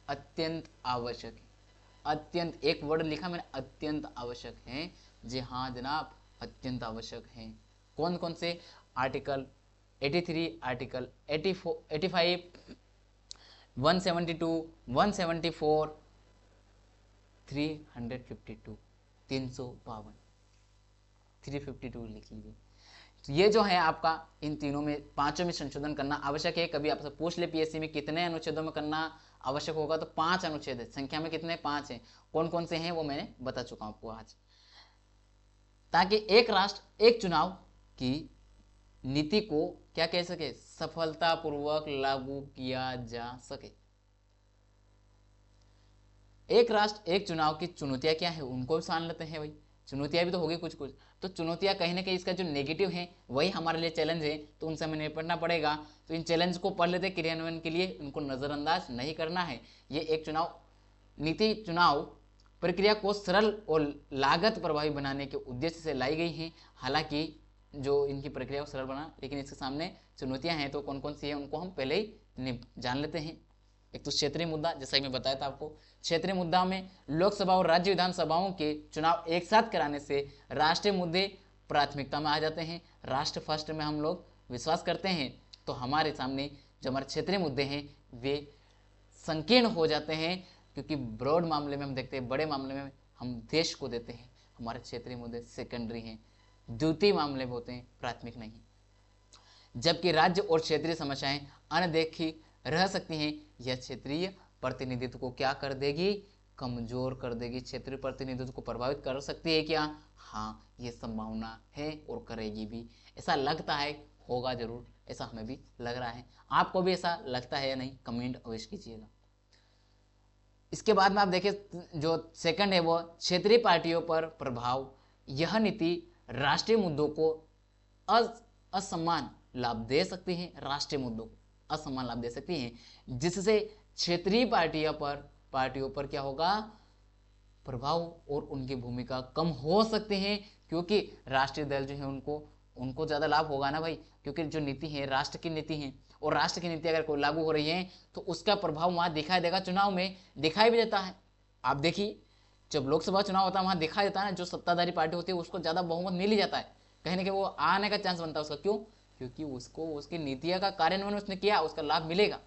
अत्यंत आवश्यक है। अत्यंत, एक वर्ड लिखा मैंने, अत्यंत आवश्यक है। जी हाँ जनाब, अत्यंत आवश्यक है। कौन कौन से, आर्टिकल 83, आर्टिकल 84, 85, 172, 174, 352, 352, 352 लिख लीजिए। तो ये जो है आपका इन तीनों में, पांचों में संशोधन करना आवश्यक है। कभी आपसे पूछ ले पीएससी में कितने अनुच्छेदों में करना आवश्यक होगा, तो 5 अनुच्छेद है, संख्या में कितने, 5 हैं। कौन कौन से हैं वो मैंने बता चुका हूं आपको आज, ताकि एक राष्ट्र एक चुनाव की नीति को क्या कह सके, सफलतापूर्वक लागू किया जा सके। एक राष्ट्र एक चुनाव की चुनौतियां क्या है उनको भी जान लेते हैं भाई। चुनौतियां भी तो होगी कुछ कुछ, तो चुनौतियां कहीं ना कहीं इसका जो नेगेटिव है वही हमारे लिए चैलेंज है, तो उनसे हमें निपटना पड़ेगा। तो इन चैलेंज को पढ़ लेते, क्रियान्वयन के लिए उनको नजरअंदाज नहीं करना है। ये एक चुनाव नीति चुनाव प्रक्रिया को सरल और लागत प्रभावी बनाने के उद्देश्य से लाई गई है। हालांकि जो इनकी प्रक्रिया को सरल बना, लेकिन इसके सामने चुनौतियां हैं, तो कौन कौन सी है उनको हम पहले ही जान लेते हैं। एक तो क्षेत्रीय मुद्दा, जैसा कि मैं बताया था आपको, क्षेत्रीय मुद्दा में लोकसभा और राज्य विधानसभाओं के चुनाव एक साथ कराने से राष्ट्रीय मुद्दे प्राथमिकता में आ जाते हैं। राष्ट्र फर्स्ट में हम लोग विश्वास करते हैं, तो हमारे सामने जो हमारे क्षेत्रीय मुद्दे हैं वे संकीर्ण हो जाते हैं, क्योंकि ब्रॉड मामले में हम देखते हैं, बड़े मामले में हम देश को देते हैं, हमारे क्षेत्रीय मुद्दे सेकेंडरी हैं, द्वितीय मामले में होते हैं, प्राथमिक नहीं। जबकि राज्य और क्षेत्रीय समस्याएं अनदेखी रह सकती हैं। यह क्षेत्रीय प्रतिनिधित्व को क्या कर देगी, कमजोर कर देगी। क्षेत्रीय प्रतिनिधित्व को प्रभावित कर सकती है क्या, हाँ ये संभावना है और करेगी भी। ऐसा लगता है, होगा जरूर, ऐसा हमें भी लग रहा है। आपको भी ऐसा लगता है या नहीं, कमेंट अवश्य कीजिएगा। इसके बाद में आप देखिए जो सेकंड है वो क्षेत्रीय पार्टियों पर प्रभाव। यह नीति राष्ट्रीय मुद्दों को असमान लाभ दे सकती है, राष्ट्रीय मुद्दों को असमान लाभ दे सकती हैं, जिससे क्षेत्रीय पार्टियों पर क्या होगा, प्रभाव और उनकी भूमिका कम हो सकते हैं। क्योंकि राष्ट्रीय दल जो है उनको ज्यादा लाभ होगा ना भाई, क्योंकि जो नीति है राष्ट्र की नीति है, और राष्ट्र की नीति अगर कोई लागू हो रही है तो उसका प्रभाव वहां दिखाई देगा। चुनाव में दिखाई भी देता है। आप देखिए जब लोकसभा चुनाव होता है वहां दिखाई देता है ना, जो सत्ताधारी पार्टी होती है उसको ज्यादा बहुमत मिल ही जाता है, कहीं ना कहीं वो आने का चांस बनता है उसका। क्यों, क्योंकि उसको उसकी नीतियों का कार्यान्वयन उसने किया, उसका लाभ मिलेगा।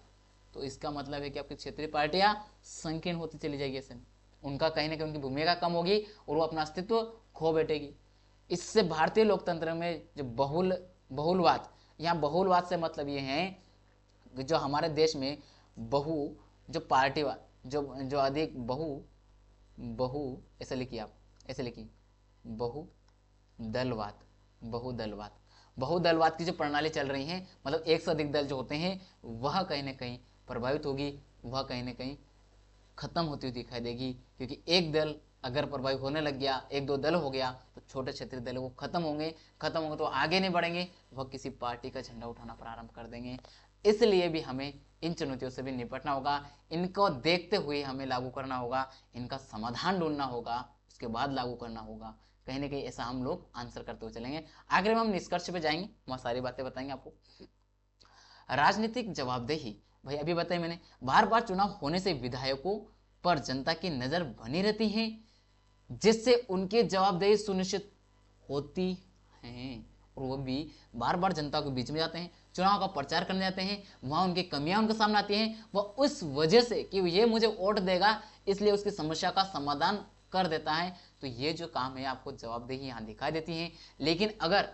तो इसका मतलब है कि आपकी क्षेत्रीय पार्टियां संकीर्ण होती चली जाएगी, ऐसे में उनका कहीं ना कहीं उनकी भूमिका कम होगी और वो अपना अस्तित्व खो बैठेगी। इससे भारतीय लोकतंत्र में जो बहुलवाद, यहाँ बहुलवाद से मतलब ये है जो हमारे देश में जो पार्टीवाद, जो अधिक बहु ऐसे लिखिए आप, ऐसे लिखिए बहु दलवाद, बहुदलवाद। बहुदलवाद की जो प्रणाली चल रही है, मतलब एक से अधिक दल जो होते हैं वह कहीं ना कहीं प्रभावित होगी, वह कहीं ना कहीं खत्म होती हुई दिखाई देगी। क्योंकि एक दल अगर प्रभावित होने लग गया, एक दो दल हो गया, तो छोटे क्षेत्रीय दल वो खत्म होंगे तो आगे नहीं बढ़ेंगे, वह किसी पार्टी का झंडा उठाना प्रारंभ कर देंगे। इसलिए भी हमें इन चुनौतियों से भी निपटना होगा, इनको देखते हुए हमें लागू करना होगा, इनका समाधान ढूंढना होगा, उसके बाद लागू करना होगा। कहीं ना कहीं ऐसा हम लोग आंसर करते हुए चलेंगे। आखिर में हम निष्कर्ष पे जाएंगे, वहाँ सारी बातें बताएंगे आपको। राजनीतिक जवाबदेही, भाई अभी बताया मैंने, बार बार चुनाव होने से विधायकों पर जनता की नजर बनी रहती है, जिससे उनकी जवाबदेही सुनिश्चित होती है। और वो भी बार बार जनता के बीच में जाते हैं, चुनाव का प्रचार करने जाते हैं, वहां उनकी कमियां उनके सामने आती हैं, वह उस वजह से कि ये मुझे वोट देगा इसलिए उसकी समस्या का समाधान कर देता है। तो ये जो काम है आपको जवाबदेही यहाँ दिखाई देती है। लेकिन अगर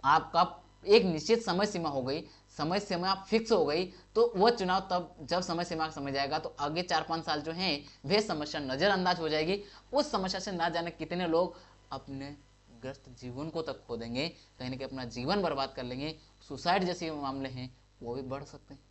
आपका एक निश्चित समय सीमा हो गई, समय सीमा फिक्स हो गई, तो वह चुनाव तब जब समय सीमा समझ जाएगा तो आगे 4-5 साल जो हैं वे समस्या नजरअंदाज हो जाएगी। उस समस्या से ना जाने कितने लोग अपने ग्रस्त जीवन को तक खो देंगे, कहीं ना कहीं अपना जीवन बर्बाद कर लेंगे, सुसाइड जैसे मामले हैं वो भी बढ़ सकते हैं।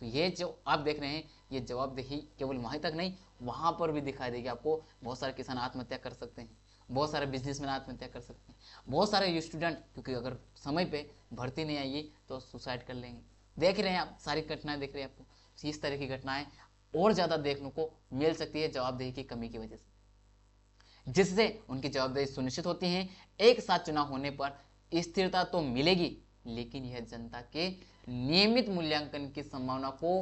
तो ये जो आप देख रहे हैं ये जवाबदेही केवल वहीं तक नहीं, वहां पर भी दिखाई देगी आपको। बहुत सारे किसान आत्महत्या कर सकते हैं, बहुत सारे बिजनेसमैन आत्महत्या कर सकते हैं, बहुत सारे स्टूडेंट क्योंकि अगर समय पे भर्ती नहीं आएगी तो सुसाइड कर लेंगे। देख रहे हैं आप, सारी घटनाएं देख रहे हैं आपको। इस तरह की घटनाएं और ज्यादा देखने को मिल सकती है जवाबदेही की कमी की वजह से, जिससे उनकी जवाबदेही सुनिश्चित होती है। एक साथ चुनाव होने पर स्थिरता तो मिलेगी, लेकिन यह जनता के नियमित मूल्यांकन की संभावना को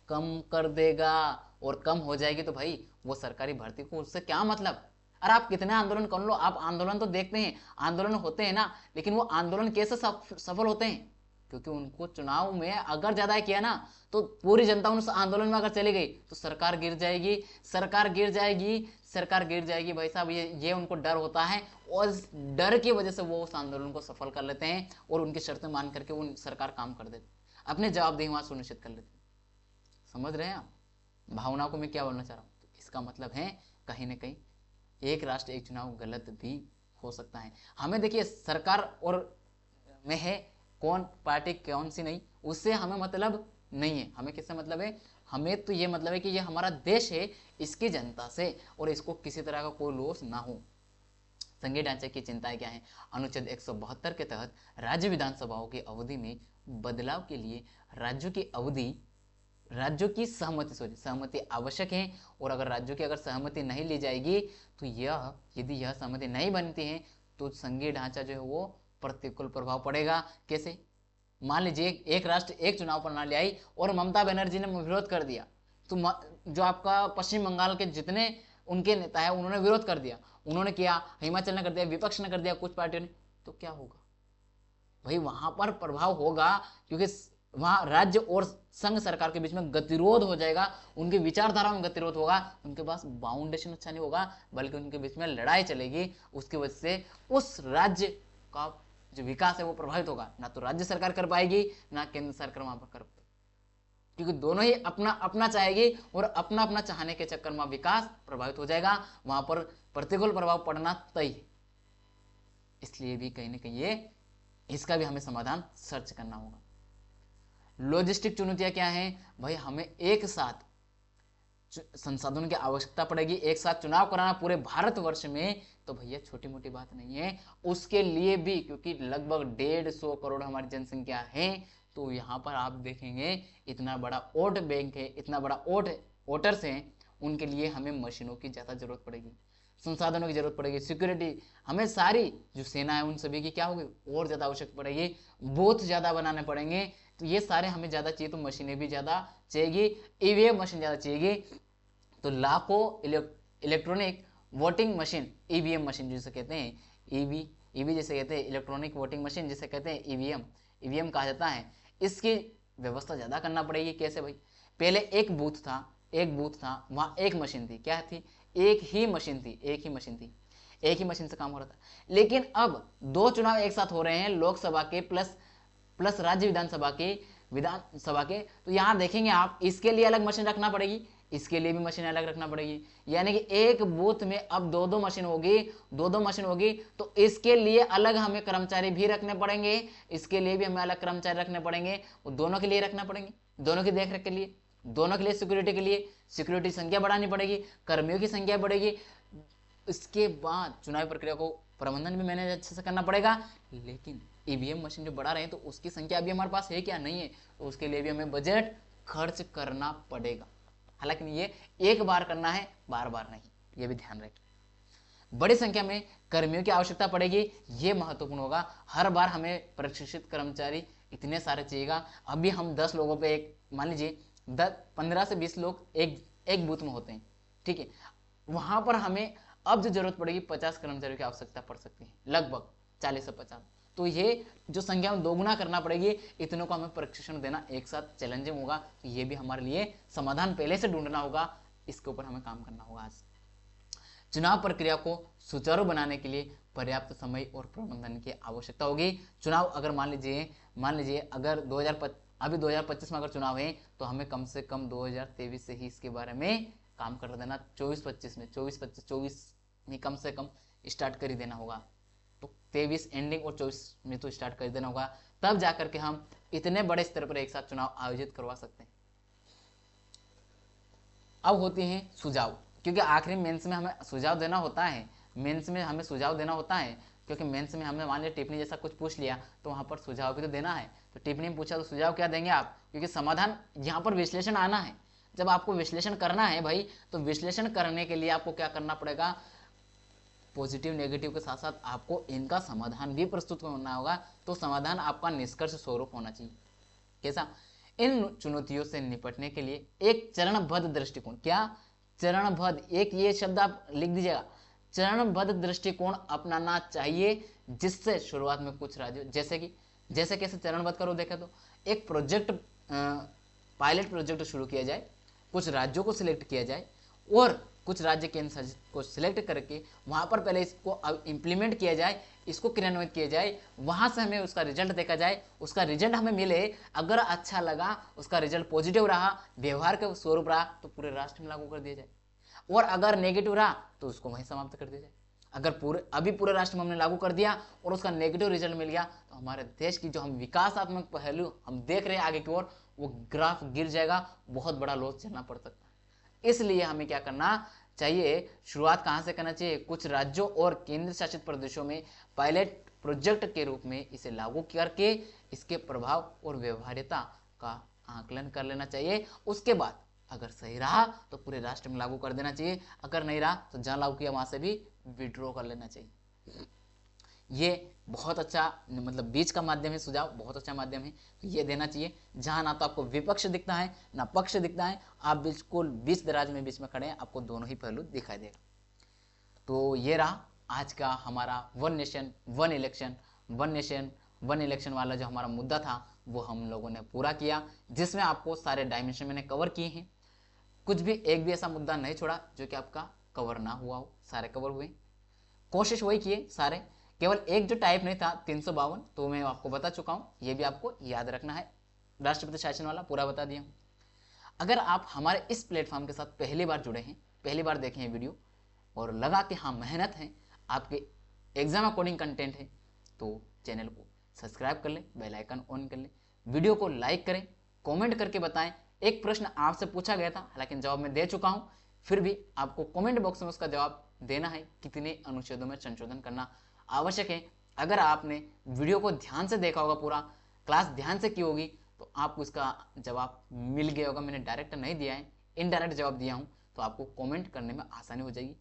कम कर देगा। और कम हो जाएगी तो भाई वो सरकारी भर्ती को उससे क्या मतलब। अरे आप कितने आंदोलन कर लो, आप आंदोलन तो देखते हैं, आंदोलन होते हैं ना, लेकिन वो आंदोलन कैसे सफल होते हैं? क्योंकि उनको चुनाव में अगर ज्यादा किया ना तो पूरी जनता उस आंदोलन में अगर चली गई तो सरकार गिर जाएगी, सरकार गिर जाएगी, सरकार गिर जाएगी। भाई साहब ये उनको डर होता है, और इस डर की वजह से वो उस आंदोलन को सफल कर लेते हैं और उनकी शर्तें मान करके वो सरकार काम कर देती, अपने जवाबदेही वहां सुनिश्चित कर लेते। समझ रहे हैं आप भावना को मैं क्या बोलना चाह रहा हूँ? तो इसका मतलब है कहीं ना कहीं एक राष्ट्र एक चुनाव गलत भी हो सकता है। हमें देखिए सरकार और में है कौन पार्टी कौन सी नहीं, उससे हमें मतलब नहीं है। हमें किससे मतलब है? हमें तो ये मतलब है कि ये हमारा देश है, इसकी जनता से, और इसको किसी तरह का कोई लॉस ना हो। संघीय ढांचे की चिंताएं क्या है? अनुच्छेद 172 के तहत राज्य विधानसभाओं की अवधि में बदलाव के लिए राज्यों की सहमति आवश्यक है। और अगर राज्यों की सहमति नहीं ली जाएगी तो यदि यह सहमति नहीं बनती है तो संघीय ढांचा जो है वो प्रतिकूल प्रभाव पड़ेगा। कैसे? मान लीजिए एक राष्ट्र एक चुनाव प्रणाली आई और ममता बनर्जी ने विरोध कर दिया, तो जो आपका पश्चिम बंगाल के जितने उनके नेता है उन्होंने विरोध कर दिया, उन्होंने किया, हिमाचल ने कर दिया, विपक्ष ने कर दिया, कुछ पार्टियों ने, तो क्या होगा भाई? वहां पर प्रभाव होगा, क्योंकि वहां राज्य और संघ सरकार के बीच में गतिरोध हो जाएगा, उनकी विचारधारा में गतिरोध होगा, उनके पास बाउंडेशन अच्छा नहीं होगा, बल्कि उनके बीच में लड़ाई चलेगी। उसकी वजह से उस राज्य का जो विकास है वो प्रभावित होगा, ना तो राज्य सरकार कर पाएगी ना केंद्र सरकार वहां पर कर पाएगी, क्योंकि दोनों ही अपना अपना चाहेगी और अपना अपना चाहने के चक्कर में विकास प्रभावित हो जाएगा, वहां पर प्रतिकूल प्रभाव पड़ना तय है। इसलिए भी कहीं ना कहीं इसका भी हमें समाधान सर्च करना होगा। लॉजिस्टिक चुनौतियां क्या हैं भाई? हमें एक साथ संसाधनों की आवश्यकता पड़ेगी, एक साथ चुनाव कराना पूरे भारतवर्ष में, तो भैया छोटी मोटी बात नहीं है। उसके लिए भी क्योंकि लगभग 150 करोड़ हमारी जनसंख्या है, तो यहाँ पर आप देखेंगे इतना बड़ा वोट बैंक है, इतना बड़ा वोटर्स हैं, उनके लिए हमें मशीनों की ज्यादा जरूरत पड़ेगी, संसाधनों की जरूरत पड़ेगी, सिक्योरिटी, हमें सारी जो सेना है उन सभी की क्या होगी और ज्यादा आवश्यकता पड़ेगी, बूथ ज्यादा बनाने पड़ेंगे। तो ये सारे हमें ज्यादा चाहिए, तो मशीनें भी ज्यादा चाहिए, ईवीएम मशीन ज्यादा चाहिए, तो लाखों electronic voting machine, EVM machine जिसे कहते हैं, ईवी जैसे कहते हैं, इलेक्ट्रॉनिक वोटिंग मशीन जिसे कहते हैं ईवीएम कहा जाता है, इसकी व्यवस्था ज्यादा करना पड़ेगी। कैसे भाई? पहले एक बूथ था, वहां एक मशीन थी, क्या थी? एक ही मशीन से काम हो रहा था। लेकिन अब 2 चुनाव एक साथ हो रहे हैं, लोकसभा के प्लस राज्य विधानसभा के, तो यहां देखेंगे आप, इसके लिए अलग मशीन रखना पड़ेगी, इसके लिए भी मशीन अलग रखना पड़ेगी। यानी कि एक बूथ में अब दो दो मशीन होगी, दो दो मशीन होगी, तो इसके लिए अलग हमें कर्मचारी भी रखने पड़ेंगे, इसके लिए भी हमें अलग कर्मचारी रखने पड़ेंगे, वो दोनों के लिए रखना पड़ेंगे, दोनों की देखरेख के लिए, दोनों के लिए सिक्योरिटी के लिए सिक्योरिटी संख्या बढ़ानी पड़ेगी, कर्मियों की संख्या बढ़ेगी। इसके बाद चुनावी प्रक्रिया को प्रबंधन भी मैनेज अच्छे से करना पड़ेगा। लेकिन ईवीएम मशीन जो बढ़ा रहे हैं तो उसकी संख्या अभी हमारे पास है क्या, नहीं है, तो उसके लिए भी हमें बजट खर्च करना पड़ेगा। हालांकि ये एक बार करना है, बार बार नहीं, ये भी ध्यान रखें। बड़ी संख्या में कर्मियों की आवश्यकता पड़ेगी, ये महत्वपूर्ण होगा। हर बार हमें प्रशिक्षित कर्मचारी इतने सारे चाहिएगा। अभी हम 10 लोगों पे एक, मान लीजिए 15 से 20 लोग एक बूथ में होते हैं, ठीक है, वहां पर हमें अब जो जरूरत पड़ेगी 50 कर्मचारियों की आवश्यकता पड़ सकती है, लगभग 40 से 50। तो ये जो संख्या में दोगुना करना पड़ेगी, इतनों को हमें प्रशिक्षण देना एक साथ चैलेंजिंग होगा। तो ये भी हमारे लिए समाधान पहले से ढूंढना होगा, इसके ऊपर हमें काम करना होगा आज। चुनाव प्रक्रिया को सुचारू बनाने के लिए पर्याप्त समय और प्रबंधन की आवश्यकता होगी। चुनाव अगर मान लीजिए अगर 2025 में अगर चुनाव है तो हमें कम से कम 2023 से ही इसके बारे में काम कर देना, 24-25 में कम से कम स्टार्ट कर ही देना होगा। तो 23 एंडिंग और 24 में तो स्टार्ट कर देना होगा, तब जाकर के हम इतने बड़े स्तर पर एक साथ चुनाव आयोजित करवा सकते हैं। अब होते हैं सुझाव, क्योंकि आखिरी मेंस में हमें सुझाव देना होता है, क्योंकि मेंस में हमें मान लिया टिप्पणी जैसा कुछ पूछ लिया तो वहां पर सुझाव भी तो देना है। तो टिप्पणी में पूछा तो सुझाव क्या देंगे आप, क्योंकि समाधान यहाँ पर विश्लेषण आना है। जब आपको विश्लेषण करना है भाई, तो विश्लेषण करने के लिए आपको क्या करना पड़ेगा, पॉजिटिव नेगेटिव के साथ साथ आपको इनका समाधान भी प्रस्तुत करना होगा। तो समाधान आपका निष्कर्ष स्वरूप होना चाहिए। कैसा, इन चुनौतियों से निपटने के लिए एक चरणबद्ध दृष्टिकोण, क्या चरणबद्ध, एक ये शब्द आप लिख दीजिएगा, चरणबद्ध दृष्टिकोण अपनाना चाहिए, जिससे शुरुआत में कुछ राज्यों जैसे कैसे चरणबद्ध करो देखे तो एक प्रोजेक्ट, पायलट प्रोजेक्ट शुरू किया जाए, कुछ राज्यों को सिलेक्ट किया जाए और कुछ राज्य केंद्र शासित को सिलेक्ट करके वहां पर पहले इसको इंप्लीमेंट किया जाए, इसको क्रियान्वित किया जाए, वहां से हमें उसका रिजल्ट देखा जाए, उसका रिजल्ट हमें मिले, अगर अच्छा लगा, उसका रिजल्ट पॉजिटिव रहा, व्यवहार का स्वरूप रहा, तो पूरे राष्ट्र में लागू कर दिया जाए, और अगर नेगेटिव रहा तो उसको वहीं समाप्त कर दिया जाए। अगर पूरे राष्ट्र में हमने लागू कर दिया और उसका नेगेटिव रिजल्ट मिल गया, तो हमारे देश की जो हम विकासात्मक पहलू हम देख रहे हैं आगे की ओर, वो ग्राफ गिर जाएगा, बहुत बड़ा लॉस झेलना पड़ सकता है। इसलिए हमें क्या करना चाहिए, शुरुआत कहां से करना चाहिए, कुछ राज्यों और केंद्र शासित प्रदेशों में पायलट प्रोजेक्ट के रूप में इसे लागू करके इसके प्रभाव और व्यवहार्यता का आकलन कर लेना चाहिए। उसके बाद अगर सही रहा तो पूरे राष्ट्र में लागू कर देना चाहिए, अगर नहीं रहा तो जहां लागू किया वहां से भी विड्रॉ कर लेना चाहिए। ये बहुत अच्छा, मतलब बीच का माध्यम है, सुझाव बहुत अच्छा माध्यम है, तो ये देना चाहिए। जहां ना तो आपको विपक्ष दिखता है ना पक्ष दिखता है, आप बिल्कुल बीच दराज में बीच में खड़े हैं, आपको दोनों ही पहलू दिखाई देगा। तो ये रहा आज का हमारा वन नेशन वन इलेक्शन वाला जो हमारा मुद्दा था, वो हम लोगों ने पूरा किया, जिसमें आपको सारे डायमेंशन मैंने कवर किए हैं। कुछ भी एक भी ऐसा मुद्दा नहीं छोड़ा जो कि आपका कवर ना हुआ हो, सारे कवर हुए, कोशिश वही किए सारे। केवल एक जो टाइप नहीं था 352, तो मैं आपको बता चुका हूं, ये भी आपको याद रखना है, राष्ट्रपति शासन वाला पूरा बता दिया। अगर आप हमारे इस प्लेटफॉर्म के साथ पहली बार जुड़े हैं, पहली बार देखें वीडियो और लगा कि हाँ मेहनत है, आपके एग्जाम अकॉर्डिंग कंटेंट है, तो चैनल को सब्सक्राइब कर लें, बेल आइकन ऑन कर लें, वीडियो को लाइक करें, कमेंट करके बताएं। एक प्रश्न आपसे पूछा गया था, हालांकि जवाब मैं दे चुका हूं, फिर भी आपको कमेंट बॉक्स में उसका जवाब देना है, कितने अनुच्छेदों में संशोधन करना आवश्यक है। अगर आपने वीडियो को ध्यान से देखा होगा, पूरा क्लास ध्यान से की होगी, तो आपको इसका जवाब मिल गया होगा। मैंने डायरेक्ट नहीं दिया है, इनडायरेक्ट जवाब दिया हूं, तो आपको कमेंट करने में आसानी हो जाएगी।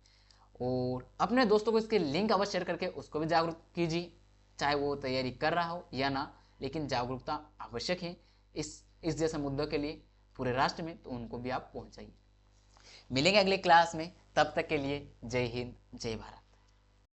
और अपने दोस्तों को इसके लिंक अवश्य शेयर करके उसको भी जागरूक कीजिए, चाहे वो तैयारी कर रहा हो या ना, लेकिन जागरूकता आवश्यक है इस जैसे मुद्दों के लिए पूरे राष्ट्र में, तो उनको भी आप पहुंचाइए। मिलेंगे अगले क्लास में, तब तक के लिए जय हिंद जय भारत।